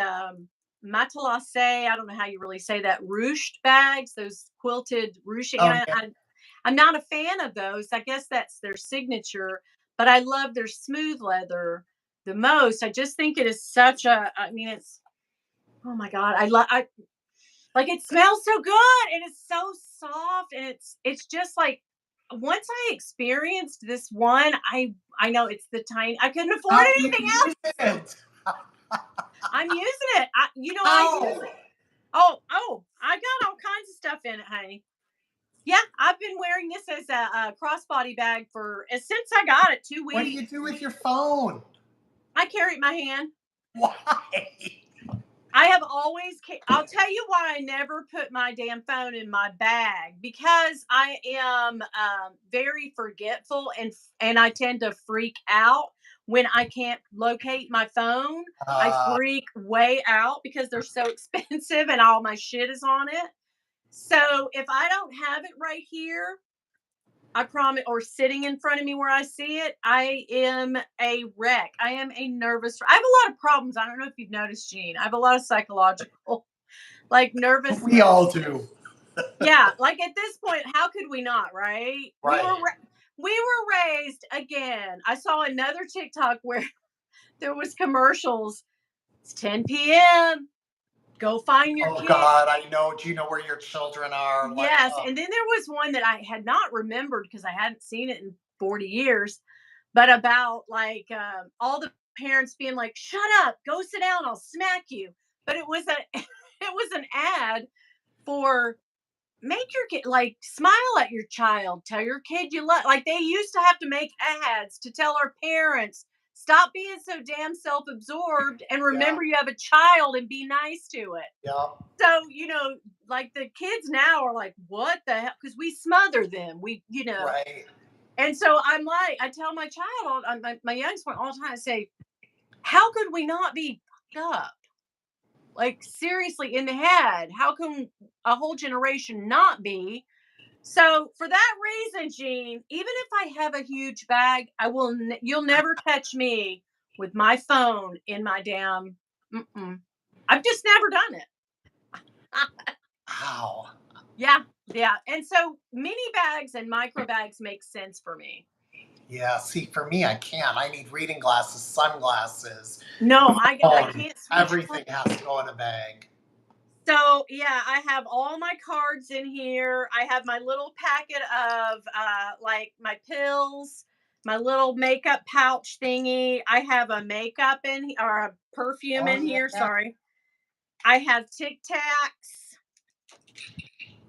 matelassé, I don't know how you really say that, ruched bags, those quilted ruching. Oh yeah. I'm not a fan of those. I guess that's their signature, but I love their smooth leather the most. I just think it is such a. I mean, it's oh my god. I like it smells so good and it's so soft and it's just like once I experienced this one, I know it's the tiny. I couldn't afford How do you anything else. use it? I'm using it. I use How? it. Oh, I got all kinds of stuff in it, honey. Yeah, I've been wearing this as a crossbody bag since I got it, 2 What do weeks. you do with your phone? I carry it in my hand. Why? I have always I'll tell you why I never put my damn phone in my bag, because I am very forgetful, and I tend to freak out when I can't locate my phone. I Uh, freak way out because they're so expensive and all my shit is on it. So if I don't have it right here, I promise, or sitting in front of me where I see it, I am a wreck. I am a nervous. I have a lot of problems. I don't know if you've noticed, Gene. I have a lot of psychological, like we nervousness. all do. Yeah, like at this point, how could we not? Right? Right. We were raised again. I saw another TikTok where there was commercials. It's 10 p.m. Go find your Oh kid. God, I know. Do you know where your children are? Like, Yes, and then there was one that I had not remembered because I hadn't seen it in 40 years, but about like all the parents being like, "Shut up, go sit down, I'll smack you." But it was it was an ad for make your kid like smile at your child, tell your kid you love. Like they used to have to make ads to tell our parents stop being so damn self-absorbed and yeah, remember you have a child and be nice to it. yeah, So, like the kids now are like, what the hell? Because we smother them. right. And so I'm like, I tell my child, my youngest one all the time, I say, how could we not be fucked up? Like, seriously, in the head, how can a whole generation not be? So, for that reason, Gene, even if I have a huge bag, you'll never catch me with my phone in my damn, mm-mm. I've just never done it. Wow. Yeah, yeah. And so mini bags and micro bags make sense for me. Yeah. See, for me, I can't. I need reading glasses, sunglasses, No, I phone. can't switch. Everything has to go in a bag. So yeah, I have all my cards in here. I have my little packet of like my pills, my little makeup pouch thingy. I have a makeup or a perfume Oh in here. yeah. Sorry. I have Tic Tacs.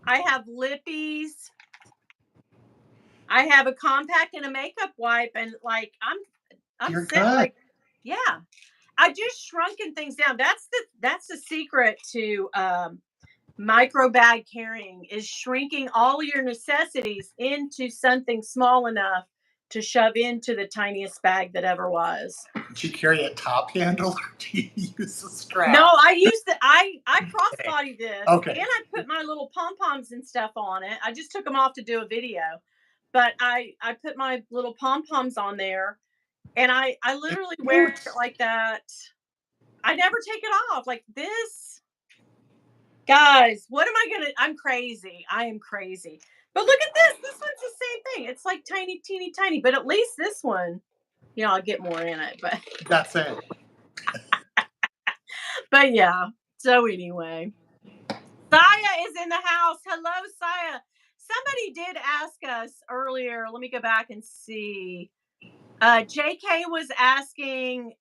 I have lippies. I have a compact and a makeup wipe, and like I'm You're set. good. Like, yeah. I just shrunken things down. That's the secret to micro bag carrying is shrinking all your necessities into something small enough to shove into the tiniest bag that ever was. Do you carry a top handle or do you use a No, strap? I used to I Okay. crossbody this and Okay. I put my little pom-poms and stuff on it. I just took them off to do a video. But I put my little pom-poms on there and I It's literally wear cute. it like that. I never take it off. Like this. Guys, what am I gonna? I'm crazy. I am crazy. But look at this. This one's the same thing. It's like tiny, teeny, tiny. But at least this one, I'll get more in it. That's it. But yeah. So anyway, Saya is in the house. Hello, Saya. Somebody did ask us earlier. Let me go back and see. JK was asking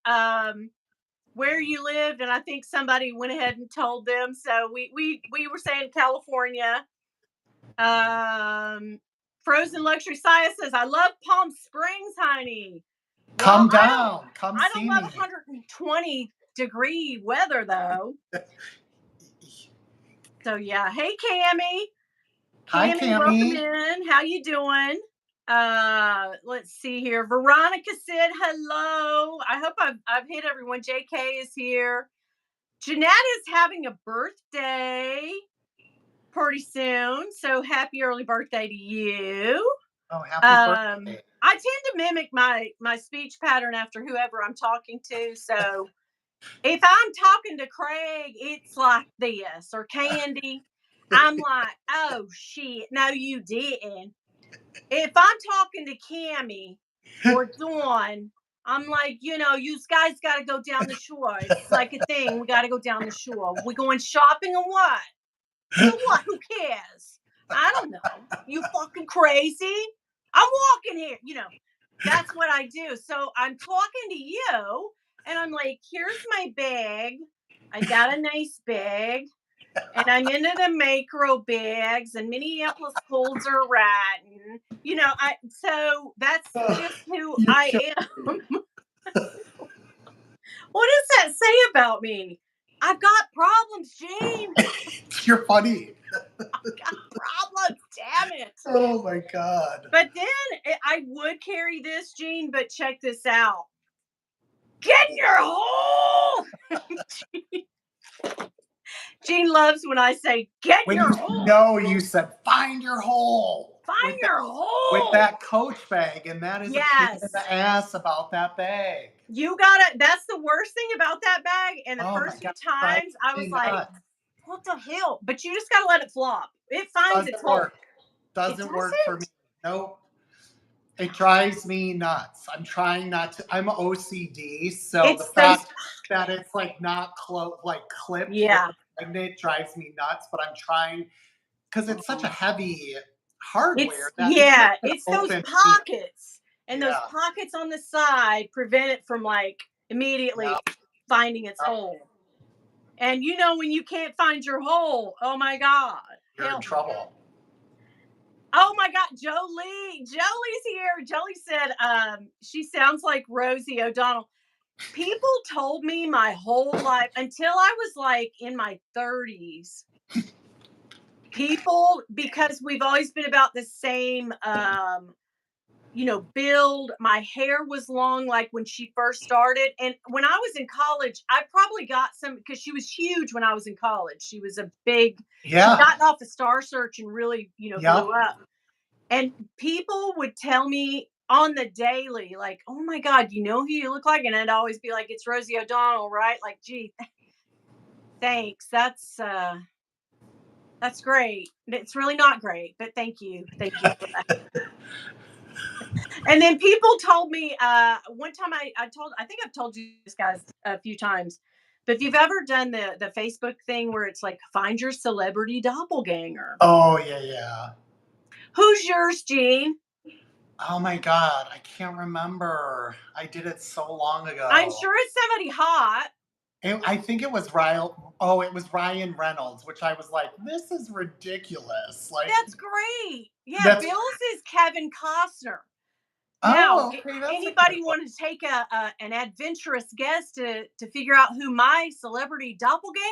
where you lived, and I think somebody went ahead and told them. So we were saying California. Frozen Luxury Saya says, I love Palm Springs, honey. Well, Come down. Come I don't see love me. 120-degree weather though. So yeah. Hey Cammy. Hi, Welcome Cammy. in. How you doing? Let's see here. Veronica said hello. I hope I've hit everyone. JK is here. Jeanette is having a birthday pretty soon. So happy early birthday to you. Oh, happy birthday. I tend to mimic my speech pattern after whoever I'm talking to. So if I'm talking to Craig, it's like this, or Candy, I'm like, oh shit, no, you didn't. If I'm talking to Cammy or Dawn, I'm like, you guys got to go down the shore. It's like a thing. We got to go down the shore. We going shopping or what? So what? Who cares? I don't know. You fucking crazy? I'm walking here. That's what I do. So I'm talking to you, and I'm like, here's my bag. I got a nice bag, and I'm into the macro bags, and Minneapolis colds are rotten. So that's just who You're I am. What does that say about me? I've got problems, Jane. You're funny. I've got problems. Damn it. Oh my God. But then I would carry this, Gene, but check this out. Get in your hole! Gene loves when I say, get in your hole. No, you said, find your hole. Find your hole. With that Coach bag, and that is a kick in the ass about that bag. That's the worst thing about that bag. And the first few times, I was like, what the hell? But you just got to let it flop. It finds its hole. Doesn't work for me. Nope. It drives me nuts. I'm trying not to. I'm OCD, so the fact that it's like not clipped, magnet drives me nuts. But I'm trying because it's such a heavy hardware. It's those pockets, and those pockets on the side prevent it from immediately finding its hole. And when you can't find your hole, oh my God, you're in trouble. Oh my God, Jolie's here. Jolie said she sounds like Rosie O'Donnell. People told me my whole life until I was in my 30s. People, because we've always been about the same build. My hair was long when she first started. And when I was in college, I probably got some because she was huge when I was in college. She was a big, she got off the Star Search and really, blew up. And people would tell me on the daily, oh my God, you know who you look like? And I'd always be like, it's Rosie O'Donnell, right? Like, gee, thanks. That's great. It's really not great, but thank you. Thank you for that. And then people told me, one time I think I've told you this guys a few times, but if you've ever done the Facebook thing where it's like, find your celebrity doppelganger. Oh, yeah. Who's yours, Gene? Oh my God, I can't remember. I did it so long ago. I'm sure it's somebody hot. I think it was Ryan. Oh, it was Ryan Reynolds, which I was like, this is ridiculous. That's great. Yeah, Bill's is Kevin Costner. Now, Oh, okay, that's a good anybody one. want to take an adventurous guess to figure out who my celebrity doppelganger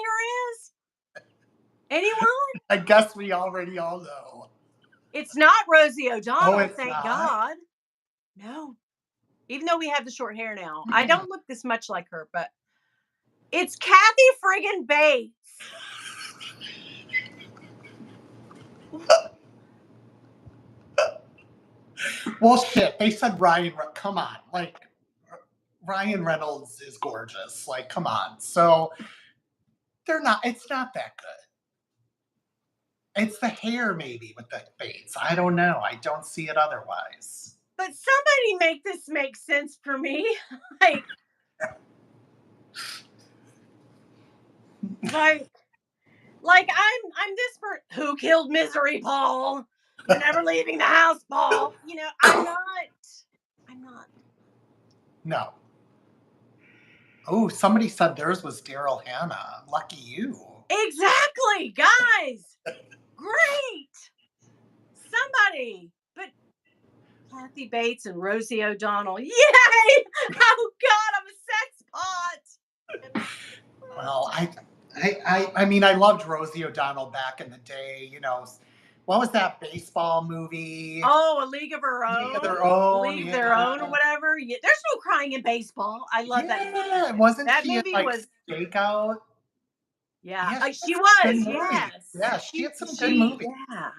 is? Anyone? I guess we already all know. It's not Rosie Oh, O'Donnell, it's thank not? God. No, even though we have the short hair now, I Hmm. don't look this much like her, but it's Kathy friggin' Bates. Well, shit. They said come on. Like, Ryan Reynolds is gorgeous. Like, come on. So it's not that good. It's the hair, maybe, with the face. I don't know. I don't see it otherwise. But somebody make this make sense for me. like, like, I'm this for who killed Misery Paul. You're never leaving the house, Paul. I'm not. No. Oh, somebody said theirs was Daryl Hannah. Lucky you. Exactly, guys. Great. Somebody. But Kathy Bates and Rosie O'Donnell. Yay! Oh God, I'm a sex pot. Well, I mean, I loved Rosie O'Donnell back in the day. What was that baseball movie? Oh, A League of Her League of Own. Their Own. League of Their Own or Yeah. whatever. Yeah, there's no crying in baseball. I love that movie. Yeah. Wasn't That she in movie like was, Stakeout? yeah, Yeah, she had she some good was, movies. yes. Yeah, she had some good She movies. yeah.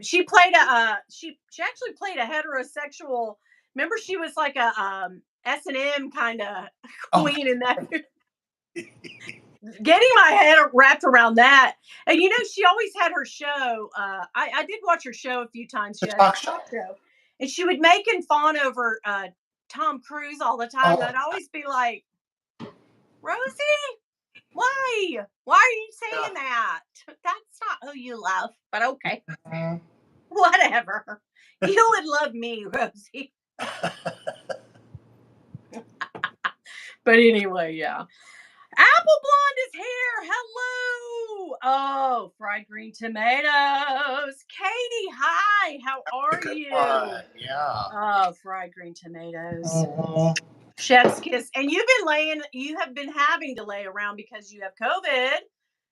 She played a she actually played a heterosexual. Remember she was like a S&M kind of Oh, queen in that. Getting my head wrapped around that. And she always had her show. I did watch her show a few times. the She had a talk show. talk show. And she would make and fawn over Tom Cruise all the time. And Oh, I'd always be like, Rosie, why? Why are you yeah. saying that? That's not who you love. But okay. Mhm. Whatever. You would love me, Rosie. But anyway, yeah. Apple blonde is here. Hello. Oh, fried green tomatoes. Katie, hi. How A are good you? one. Yeah. Oh, fried green tomatoes. Mhm. Chef's kiss. And you have been having to lay around because you have COVID.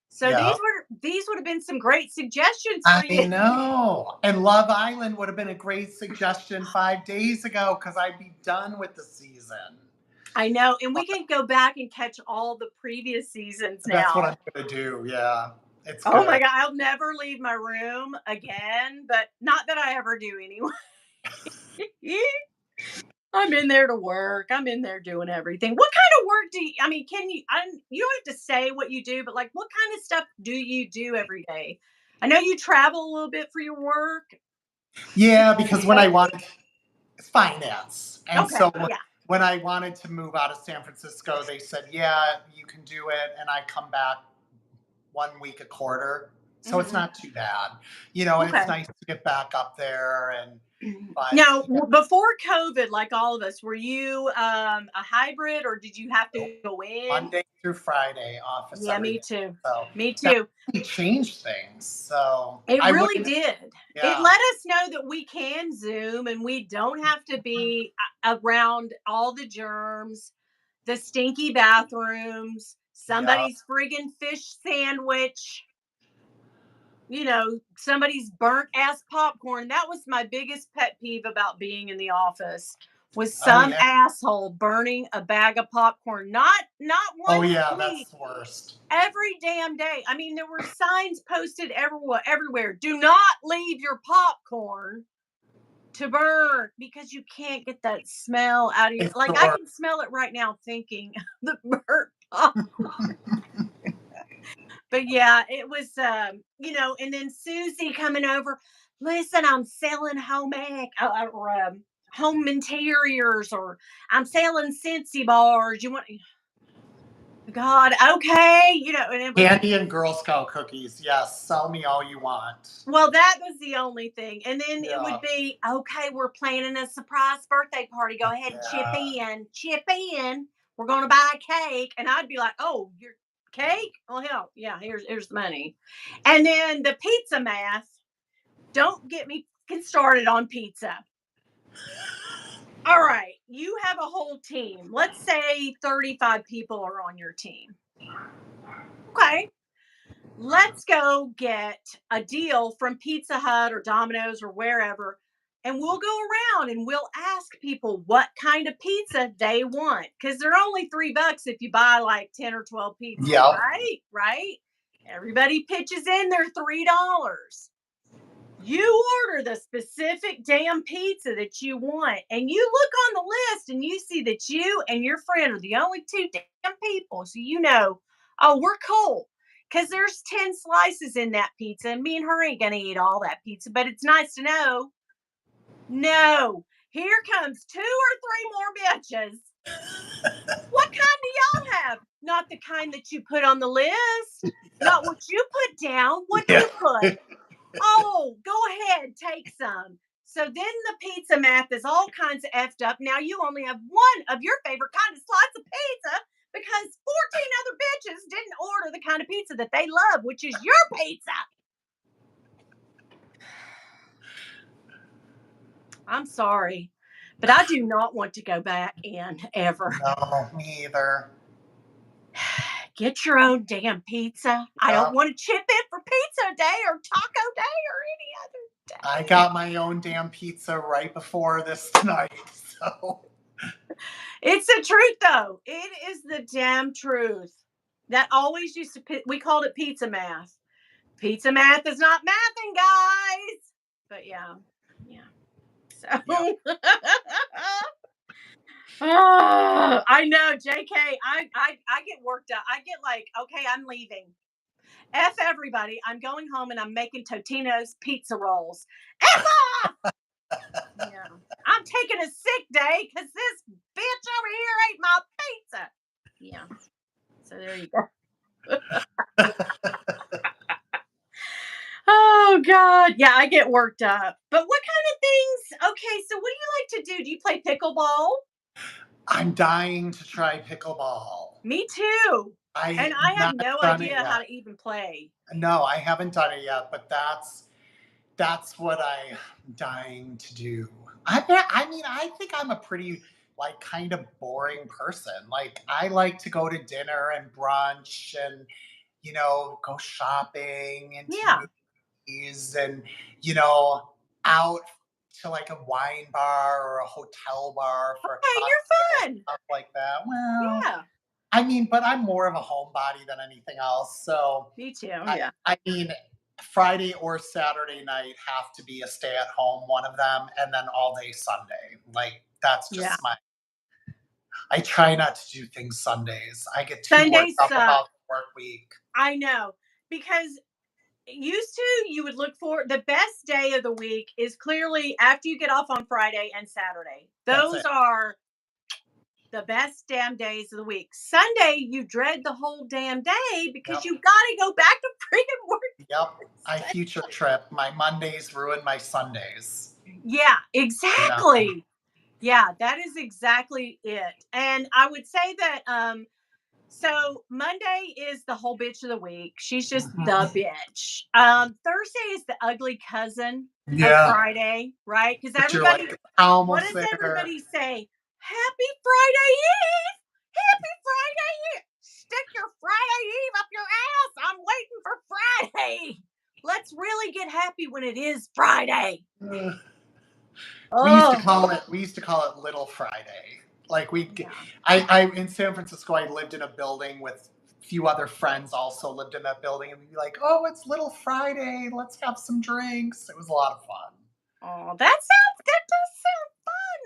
So Yeah. these would have been some great suggestions for I you. know. And Love Island would have been a great suggestion 5 days ago because I'd be done with the season. I know. And we can go back and catch all the previous seasons That's what I'm now. going to do. Yeah. It's Oh my good. God. I'll never leave my room again, but not that I ever do anyway. I'm in there to work. I'm in there doing everything. What kind of work I mean, you don't have to say what you do, but like, what kind of stuff do you do every day? I know you travel a little bit for your work. Yeah, because when I wanted it's finance. And Okay. so Yeah. when I wanted to move out of San Francisco, they said, yeah, you can do it. And I come back 1 week a quarter. So it's Hmm. not too bad, and it's Okay. nice to get back up there. But Now, before COVID, like all of us, were you a hybrid or did you have nope, to go in? Monday through Friday, office Yeah, every me day. too. So Me that too. really changed things. So It I really wouldn't, did. It yeah, let us know that we can Zoom and we don't have to be around all the germs, the stinky bathrooms, yeah. somebody's friggin' fish sandwich, somebody's burnt ass popcorn. That was my biggest pet peeve about being in the office was Oh, some yeah. asshole burning a bag of popcorn. Not Oh, once yeah. a That's week, the worst. every damn day. I mean, there were signs posted everywhere. Do not leave your popcorn to burn because you can't get that smell out of your, It's the like I worst. can smell it right now thinking the burnt pop. But yeah, it was and then Susie coming over. Listen, I'm selling home interiors, or I'm selling Scentsy bars. You want God, okay, and it was Candy and Girl Scout cookies. Yes. Sell me all you want. well, that was the only thing. And then it would Yeah. be, okay, we're planning a surprise birthday party. Go ahead and chip Yeah. in. Chip in. We're gonna buy a cake. And I'd be like, oh, your cake? Oh hell, yeah, here's the money. And then the pizza math. Don't get me started on pizza. All right, you have a whole team. Let's say 35 people are on your team. Okay. Let's go get a deal from Pizza Hut or Domino's or wherever, and we'll go around and we'll ask people what kind of pizza they want, because they're only $3 if you buy like 10 or 12 pizzas, Yep. right. Everybody pitches in their $3. You order the specific damn pizza that you want, and you look on the list and you see that you and your friend are the only two damn people. So you know, oh, we're cool. Because there's 10 slices in that pizza, and me and her ain't gonna eat all that pizza, but it's nice to know. No, here comes 2 or 3 more bitches. What kind do y'all have? Not the kind that you put on the list. Not what you put down. What do Yeah. you put? Oh, go ahead, take some. So then the pizza math is all kinds of effed up. Now you only have one of your favorite kind of slice of pizza because 14 other bitches didn't order the kind of pizza that they love, which is your pizza. I'm sorry, but I do not want to go back in ever. No, me either. Get your own damn pizza. I don't Yep. want to chip in for pizza day or taco day or any other I day. got my own damn pizza right before this tonight. So It's the truth, though. It is the damn truth. That always used to, we called it pizza math. Pizza math is not mathing, guys. But yeah. So, yep. I know, JK. I get worked up. I get like, okay, I'm leaving. F everybody. I'm going home and I'm making Totino's pizza rolls. F off! Yeah. I'm taking a sick day because this bitch over here ate my pizza. Yeah. So there you go. Oh God. Yeah, I get worked up. But what kind of things? Okay, so what do you like to do? Do you play pickleball? I'm dying to try pickleball. Me too. I And I have not no done it idea how yet. to even play. No, I haven't done it yet, but that's what I'm dying to do. I mean, I think I'm a pretty like kind of boring person. Like I like to go to dinner and brunch and go shopping and to Yeah. movies and you know out to like a wine bar or a hotel bar for a Okay, cocktail, you're fun. stuff like that. Well, Yeah. I mean, but I'm more of a homebody than anything else. So Me too. I Yeah. I mean, Friday or Saturday night have to be a stay at home, one of them, and then all day Sunday. Like that's Yeah. just my. I try not to do things Sundays. I get too worked Sundays up suck. about the work week. I know. Because used to you would look for the best day of the week is clearly after you get off on Friday and Saturday. That's Those it. are the best damn days of the week. Sunday, you dread the whole damn day because Yep. you got to go back to freaking work. Yep. I future trip. My Mondays ruin my Sundays. Yeah, You know. exactly. Yeah, that is exactly it. And I would say that so Monday is the whole bitch of the week. She's just the Mhm. bitch. Thursday is the ugly cousin of Yeah. Friday, right? Because But you're everybody, like what almost does there. everybody say? Happy Friday Eve! Happy Friday Eve! Stick your Friday Eve up your ass! I'm waiting for Friday. Let's really get happy when it is Friday. Ugh. Oh, We used to call it Little Friday. Like yeah, I in San Francisco, I lived in a building with a few other friends also lived in that building, and we'd be like, "Oh, it's Little Friday. Let's have some drinks." It was a lot of fun. oh, that does sound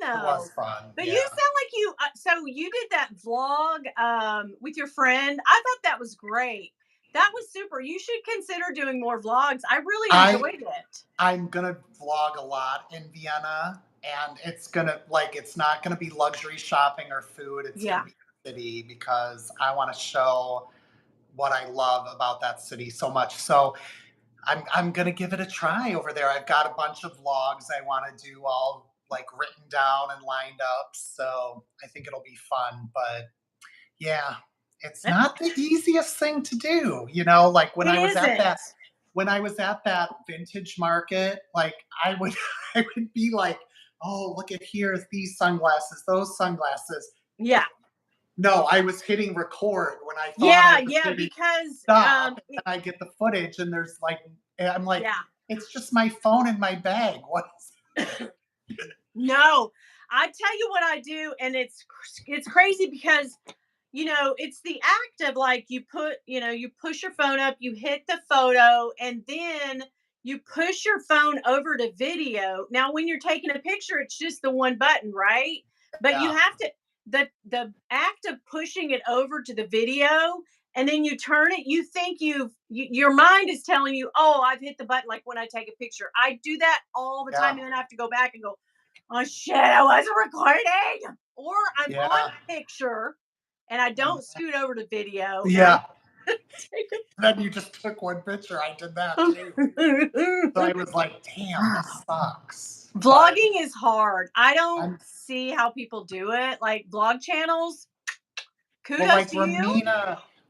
It fun was though. fun. But you Yeah. sound like you. So you did that vlog with your friend. I thought that was great. That was super. You should consider doing more vlogs. I really I enjoyed it. I'm gonna vlog a lot in Vienna, and it's not gonna be luxury shopping or food. It's gonna Yeah. be the city because I want to show what I love about that city so much. So I'm gonna give it a try over there. I've got a bunch of vlogs I want to do all like written down and lined up. So I think it'll be fun. But yeah, it's not the easiest thing to do. Like It isn't. when I was at that vintage market, like I would I would be like oh, look at here, these sunglasses, those sunglasses. Yeah. No, I was hitting record when I thought I Yeah, was yeah, hitting because, stop, and I get the footage, and there's like, and I'm like, yeah. it's just my phone in my bag. What is No, I tell you what I do, and it's crazy because it's the act of like you push your phone up, you hit the photo, and then you push your phone over to video. Now, when you're taking a picture, it's just the one button, right? But you yeah, have to the act of pushing it over to the video and then you turn it, you think your mind is telling you, oh, I've hit the button like when I take a picture. I do that all the yeah, time and then I have to go back and go, oh shit, I wasn't recording. Or I'm on yeah, picture and I don't scoot over to video and I yeah. take Then you just took one picture. I did that too. So I a was like, damn, this sucks. But vlogging is hard. I don't I'm see how people do it. Like vlog channels, well, kudos like to you.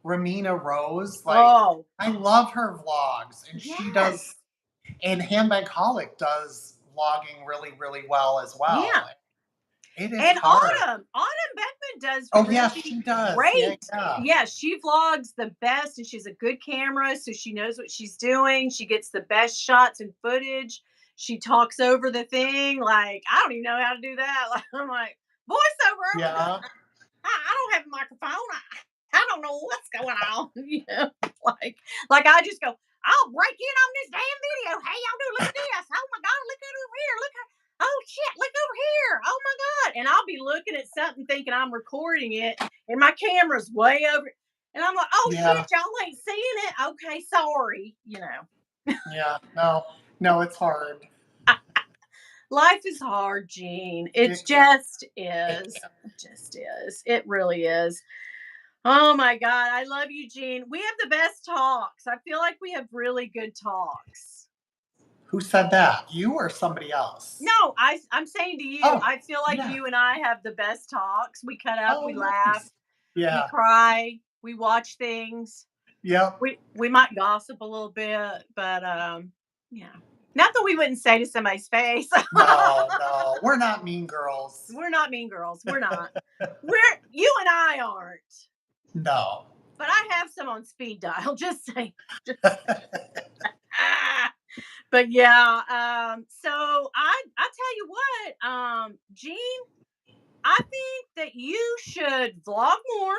Ramina Rose, like Oh, I love her vlogs, and she does, yes. and Handbag does vlogging really, really well as Yeah. well. It is And hard. Autumn Beckman does Oh yes, really she does. Yeah, great. yeah, Yeah, she vlogs the best and she's a good camera, so she knows what she's doing. She gets the best shots and footage. She talks over the thing. Like, I don't even know how to do that. Like, I'm like, voiceover. yeah, I don't have a microphone. I don't know what's going on. Like, like I just go, I'll break in on this damn video. Hey, y'all do look at this. Oh my God, look at over here. Look at, oh shit, look over here. Oh my God. And I'll be looking at something thinking I'm recording it and my camera's way over. And I'm like, oh yeah, shit, y'all ain't seeing it. Okay, sorry. yeah. No, no, it's hard. Life is hard, Gene. It It, it, just it, is. It just is. It really is. Oh my God. I love you, Gene. We have the best talks. I feel like we have really good talks. who said that? You or somebody else? No, I'm saying to you, Oh, I feel like yeah. you and I have the best talks. We cut up, we Oh, laugh, nice. we Yeah. cry, we watch things. Yep. We might gossip a little bit, but yeah. Not that we wouldn't say to somebody's face. No, no, we're not mean girls. We're not mean girls. We're not. We're you and I aren't. No. But I have some on speed dial, just saying. Just ah. But yeah, so I tell you what, Gene, I think that you should vlog more.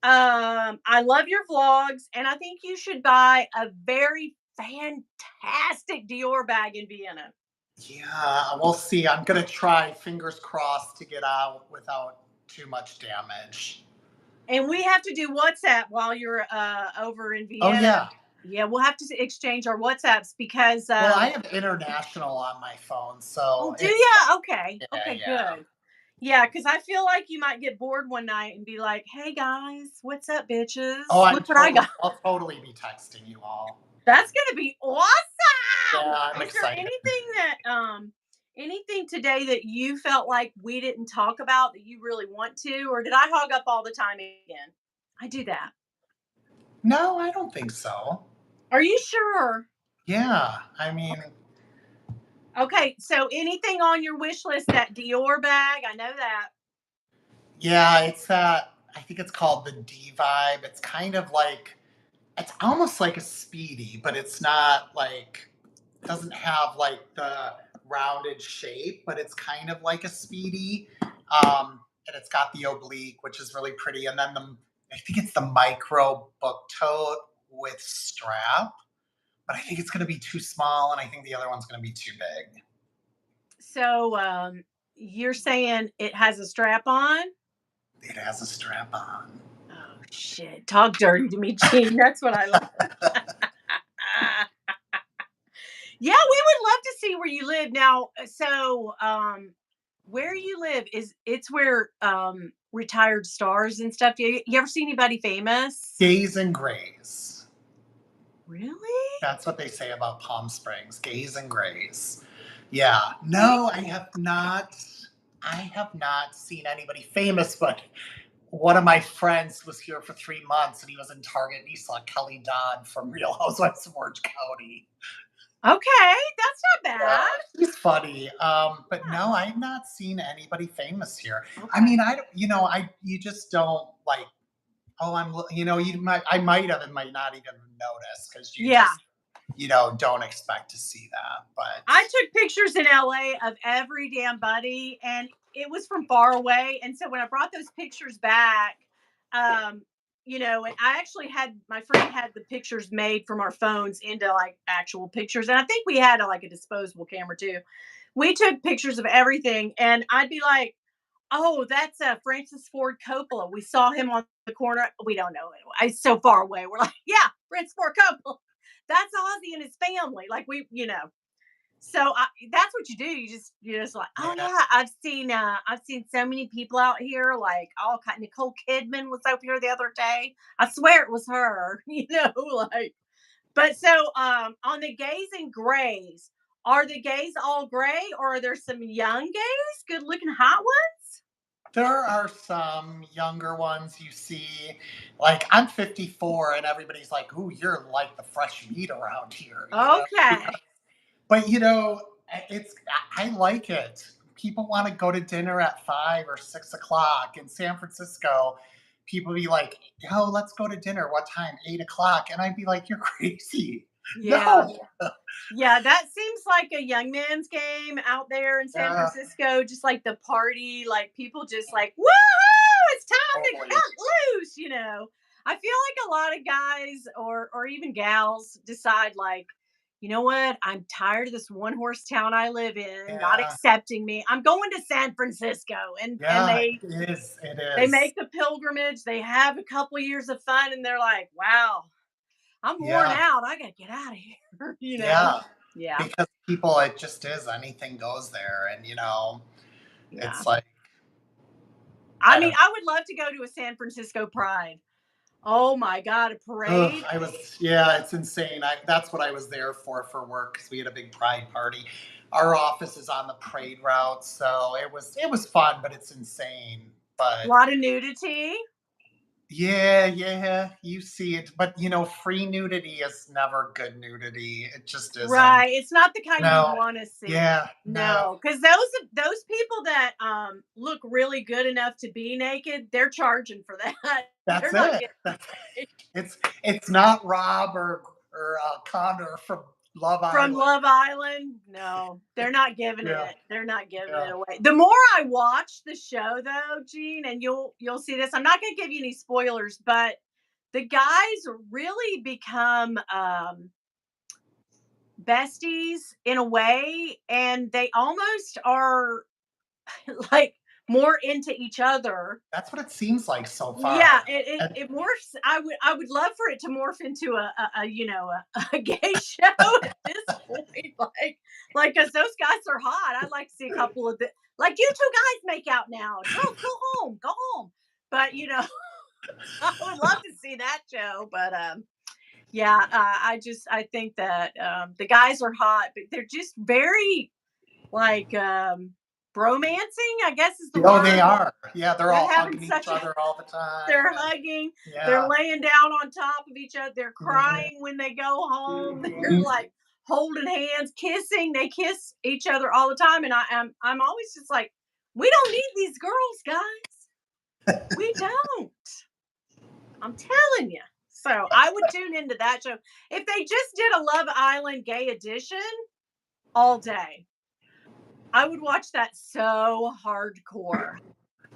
I love your vlogs, and I think you should buy a very fantastic Dior bag in Vienna. Yeah, we'll see. I'm gonna try, fingers crossed, to get out without too much damage. And we have to do WhatsApp while you're over in Oh Vienna. yeah. Yeah, we'll have to exchange our WhatsApps because Well, I have international on my phone, so oh, do it's ya? Okay. yeah, Okay, yeah. good. Yeah, because I feel like you might get bored one night and be like, "Hey guys, what's up, bitches? Oh, Look what I got." I'll totally be texting you all. That's gonna be awesome. Yeah, I'm Is there excited. anything today that you felt like we didn't talk about that you really want to, or did I hog up all the time again? I do that. No, I don't think so. Are you sure? Yeah, I mean, Okay, so anything on your wish list? That Dior bag, I know that. yeah, it's that. I think it's called the D vibe. It's kind of like it's almost like a speedy, but it's not like doesn't have like the rounded shape, but it's kind of like a speedy. And it's got the oblique, which is really pretty. And then I think it's the micro book tote with strap, but I think it's going to be too small, and I think the other one's going to be too big. So you're saying it has a strap on? It has a strap on. Oh shit! Talk dirty to me, Gene. That's what I love. Yeah, we would love to see where you live now. So, where you live is it's where retired stars and stuff. You ever see anybody famous? Gays and grays. Really? That's what they say about Palm Springs. Gays and grays. Yeah. No, I have not. I have not seen anybody famous, but one of my friends was here for 3 months and he was in Target and he saw Kelly Dodd from Real Housewives of Orange County. Okay, that's not Yeah, bad. he's funny. But Yeah. no, I've not seen anybody famous here. I Okay. mean, I don't, you just don't like, oh, I might have and might not even notice because you Yeah. just, don't expect to see that. But I took pictures in LA of every damn buddy, and it was from far away. And so when I brought those pictures back, um, and I actually had my friend had the pictures made from our phones into like actual pictures. And I think we had like a disposable camera too. We took pictures of everything, and I'd be like, "Oh, that's Francis Ford Coppola. We saw him on the corner. We don't know it. It's so far away. We're like, yeah, Francis Ford Coppola. That's Ozzy and his family. Like so that's what you do. You're just like, oh yeah, yeah, I've seen so many people out here, like all kind. Nicole Kidman was over here the other day. I swear it was her. Like. But so on the gays and grays, are the gays all gray, or are there some young gays, good looking hot ones? there are some younger ones you see. Like I'm 54, and everybody's like, "Ooh, you're like the fresh meat around here," Okay. But it's I like it. People want to go to dinner at 5 or 6 o'clock in San Francisco. People be like, "Yo, let's go to dinner. What time? 8 o'clock." And I'd be like, "You're crazy." Yeah. No. Yeah, that seems like a young man's game out there in San Yeah, Francisco, just like the party, like people just like, woohoo, it's time to totally. cut loose. I feel like a lot of guys or even gals decide like, you know what? I'm tired of this one horse town I live in, not Yeah, accepting me. I'm going to San Francisco. And yeah, they it is. It they is. make the pilgrimage, they have a couple years of fun, and they're like, wow, I'm worn Yeah, out. I gotta get out of here. yeah. Yeah. Because people, it just is anything goes there, and Yeah. it's like I I mean, don't. I would love to go to a San Francisco Pride. Oh my God, a Ugh, parade. yeah, it's insane. That's what I was there for work because we had a big pride party. Our office is on the parade route, so it was fun, but it's insane. A But lot of nudity. yeah, yeah, you see it, but free nudity is never good nudity. It just isn't. Right. It's not the kind you No, want to see. yeah, no, No, because those people that look really good enough to be naked, they're charging for that. that's They're not it. getting paid. It's not Rob or Connor from Love From Island. Love Island, no, they're not giving Yeah, it. They're not giving it yeah. away. The more I watch the show, though, Gene, and you'll see this. I'm not going to give you any spoilers, but the guys really become besties in a way, and they almost are like more into each other. That's what it seems like so Yeah, far. it, And it morphs. I would love for it to morph into a gay show at this point, like because those guys are hot. I'd like to see a couple of the like you two guys make out now. Girls, go home. But I would love to see that show. But yeah, I think that the guys are hot, but they're just very like bromancing. I guess is the oh, they word. are. Yeah, they're They're all having hugging each such a other all the time. they're And hugging, they're yeah. laying down on top of each other, they're Mhm, crying when they go home, they're mhm. like holding hands, kissing, they kiss each other all the time. And I'm always just like, we don't need these girls, guys. We don't. I'm telling you. So I would tune into that show. If they just did a Love Island gay edition all day, I would watch that so hardcore.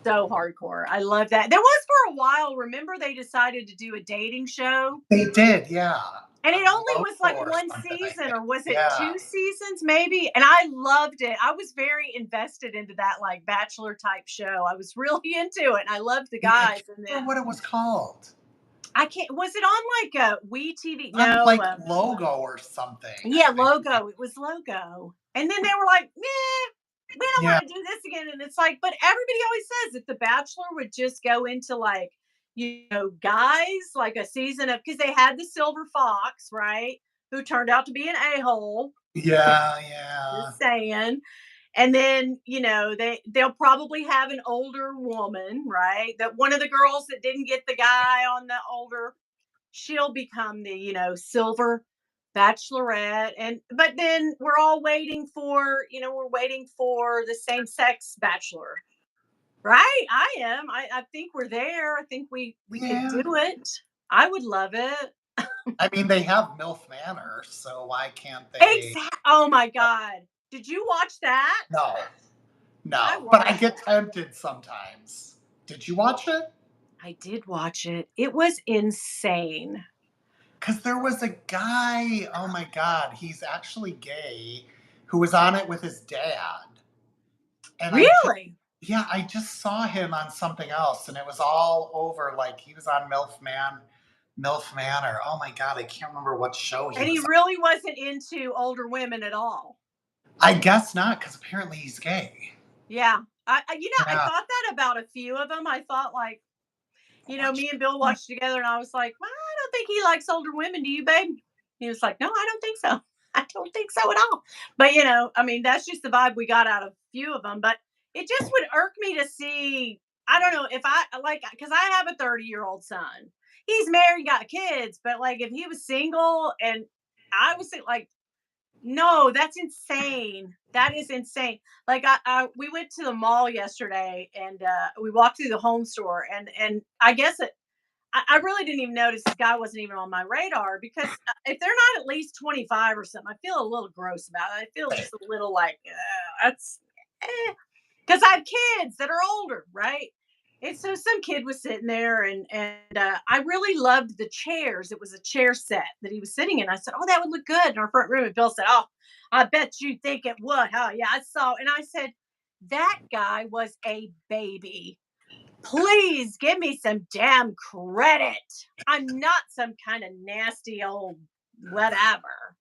So hardcore. I love that. There was for a while, remember they decided to do a dating show? They did, yeah. And it only Local was like or one something, I season, think. or was it Yeah. 2 seasons maybe? And I loved it. I was very invested into that like bachelor type show. I was really into it and I loved the Yeah, I can't guys. And then remember what it was called. I can't, was it on like a Wii TV? On No. like Logo or something, I Yeah, think. Logo. It was Logo. And then they were like, "Meh, we don't Yeah. want to do this again." And it's like, but everybody always says if The Bachelor would just go into like, guys, like a season of, because they had the Silver Fox, right? Who turned out to be an a hole. Yeah, yeah. Just saying. And then, they'll probably have an older woman, right? That one of the girls that didn't get the guy on the older, she'll become the, silver Bachelorette, but then we're all waiting for, we're waiting for the same sex bachelor. Right? I am. I think we're there. I think we could Yeah. do it. I would love it. I mean, they have MILF Manor, so why can't they? Oh my god. Did you watch that? No, I no. But I watched get that. tempted sometimes. Did you watch it? I did watch it. It was insane. Because there was a guy, oh my God, he's actually gay, who was on it with his dad. And Really? I just saw him on something else, and it was all over. Like he was on MILF Manor. Oh my God, I can't remember what show he And he was on. really wasn't into older women at all. I guess not, because apparently he's gay. Yeah. I Yeah. thought that about a few of them. I thought like, What? me and Bill watched together, and I was like, well, I don't think he likes older women. Do you, babe? He was like, no, I don't think so. I don't think so at all. But, I mean, that's just the vibe we got out of a few of them. But it just would irk me to see, I don't know if I like, because I have a 30-year-old son. He's married, got kids, but like if he was single and I was like, no, that's insane. That is insane. Like we went to the mall yesterday and we walked through the home store and I guess I really didn't even notice this guy wasn't even on my radar because if they're not at least 25 or something, I feel a little gross about it. I feel just a little like that's because I have kids that are older, right? And so some kid was sitting there, and I really loved the chairs. It was a chair set that he was sitting in. I said, "Oh, that would look good in our front room." And Bill said, "Oh, I bet you think it would, huh?" Yeah, I saw. And I said, "That guy was a baby. Please give me some damn credit. I'm not some kind of nasty old whatever."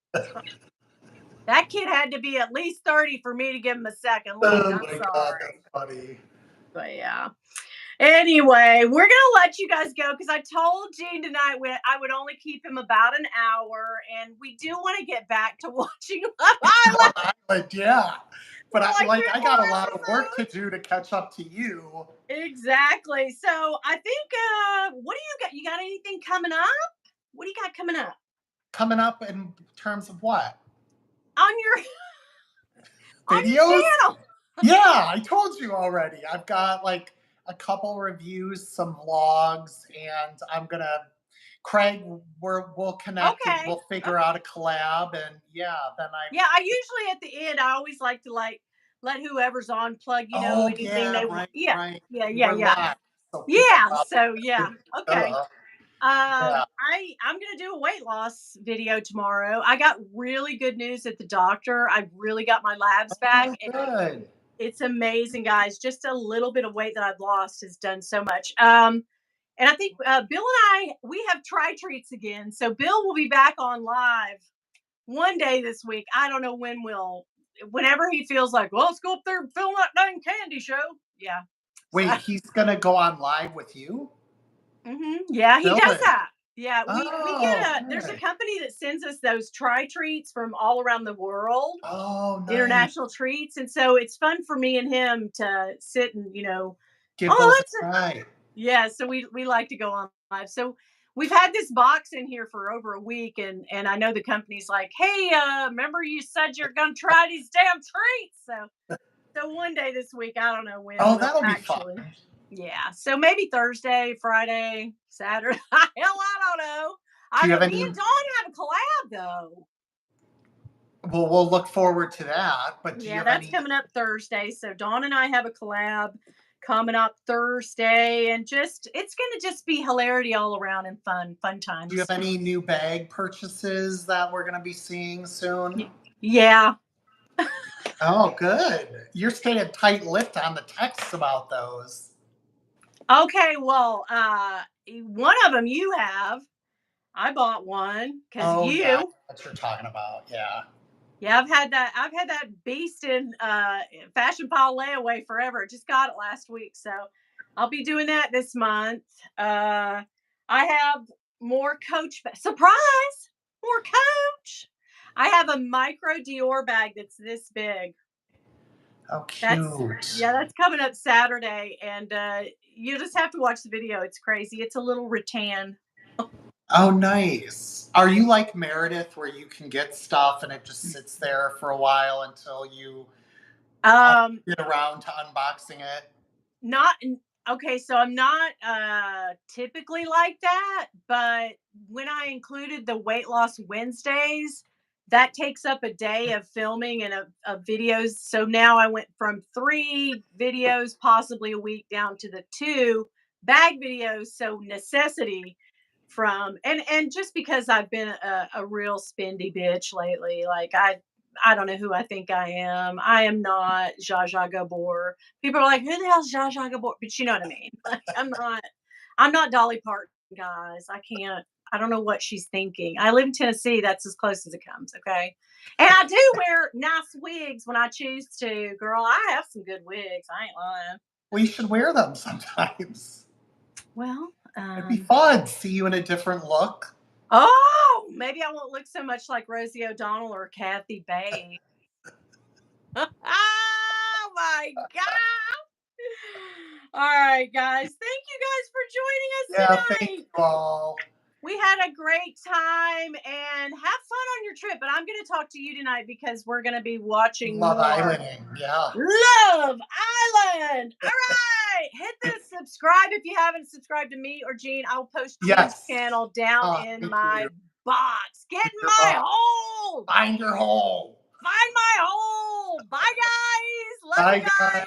That kid had to be at least 30 for me to give him a second look. Oh I'm my God, that's sorry. funny. But yeah. Anyway, we're gonna let you guys go because I told Gene tonight I would only keep him about an hour, and we do want to get back to watching Love Island But yeah. for But like three or I four got a lot of work to episodes. do to catch up to you. Exactly. So I think what do you got? You got anything coming up? What do you got coming up Coming up in terms of what? on your on Videos? your channel? Yeah, I told you already. I've got like a couple reviews, some vlogs, and I'm gonna Craig, we'll connect and Okay. we'll figure Okay. out a collab, and yeah, then I Yeah, I usually at the end I always like to like let whoever's on plug, oh anything yeah, they want. right, Yeah. right. Yeah, yeah, We're yeah. live, so people Yeah, probably so yeah. Okay. uh, yeah. I'm gonna do a weight loss video tomorrow. I got really good news at the doctor. I really got my labs back. Oh, good. It's amazing, guys. Just a little bit of weight that I've lost has done so much. And I think Bill and I we have try treats again. So Bill will be back on live one day this week. I don't know when whenever he feels like, well, let's go up there and film that dang candy show. Yeah. So Wait, he's gonna go on live with you? yeah, he does Really? that. Yeah, we get Oh, there's a good. company that sends us those try treats from all around the world, Oh, nice. international treats, and so it's fun for me and him to sit and Give oh, those a that's a try. yeah. So we like to go on live. So we've had this box in here for over a week, and I know the company's like, hey, remember you said you're gonna try these damn treats, so one day this week, I don't know when Oh, we'll that'll be fun. actually. Yeah. So maybe Thursday, Friday, Saturday. Hell, I don't know. Do I you know have me any? and Dawn have a collab though. Well, we'll look forward to that. But do you Yeah, have that's any? coming up Thursday. So Dawn and I have a collab coming up Thursday, and just it's gonna just be hilarity all around and fun Do you have times. any new bag purchases that we're gonna be seeing soon? Yeah. Oh, good. You're staying tight lipped on the texts about those. Okay. Well, one of them you have. I bought one because Oh yeah, I know you. what you're talking about. Yeah. Yeah, I've had that beast in fashion pile layaway forever. Just got it last week, so I'll be doing that this month. I have more surprise, more Coach. I have a micro Dior bag that's this big. Oh, That's cute. yeah, that's coming up Saturday, and you just have to watch the video. It's crazy. It's a little rattan. Oh, nice. Are you like Meredith, where you can get stuff and it just sits there for a while until you Um, get around to unboxing it? Not okay, so I'm not typically like that, but when I included the weight loss Wednesdays, that takes up a day of filming and of videos. So now I went from 3 videos possibly a week down to the 2 bag videos. So necessity from and just because I've been a real spendy bitch lately, like I don't know who I think I am. I am not Zsa Zsa Gabor. People are like, "Who the hell's Zsa Zsa Gabor?" But you know what I mean. Like, I'm not Dolly Parton, guys. I can't. I don't know what she's thinking. I live in Tennessee. That's as close as it comes. Okay, and I do wear nice wigs when I choose to. Girl, I have some good wigs. I ain't lying. Well, you should wear them sometimes. Well, It'd be fun. See you in a different look. oh, maybe I won't look so much like Rosie O'Donnell or Kathy Bates. Oh my god! All right, guys. Thank you guys for joining us Yeah, thank tonight. you all. We had a great time and have fun on your trip. But I'm going to talk to you tonight because we're going to be watching Love more Islanding. Yeah. Love Island. All right. Hit the subscribe if you haven't subscribed to me or Gene. I'll post Gene's Yes. channel down in Thank my you. box. Get in Your my box. hole. Find your hole. Find my hole. Bye, guys. Love you Bye, guys. guys.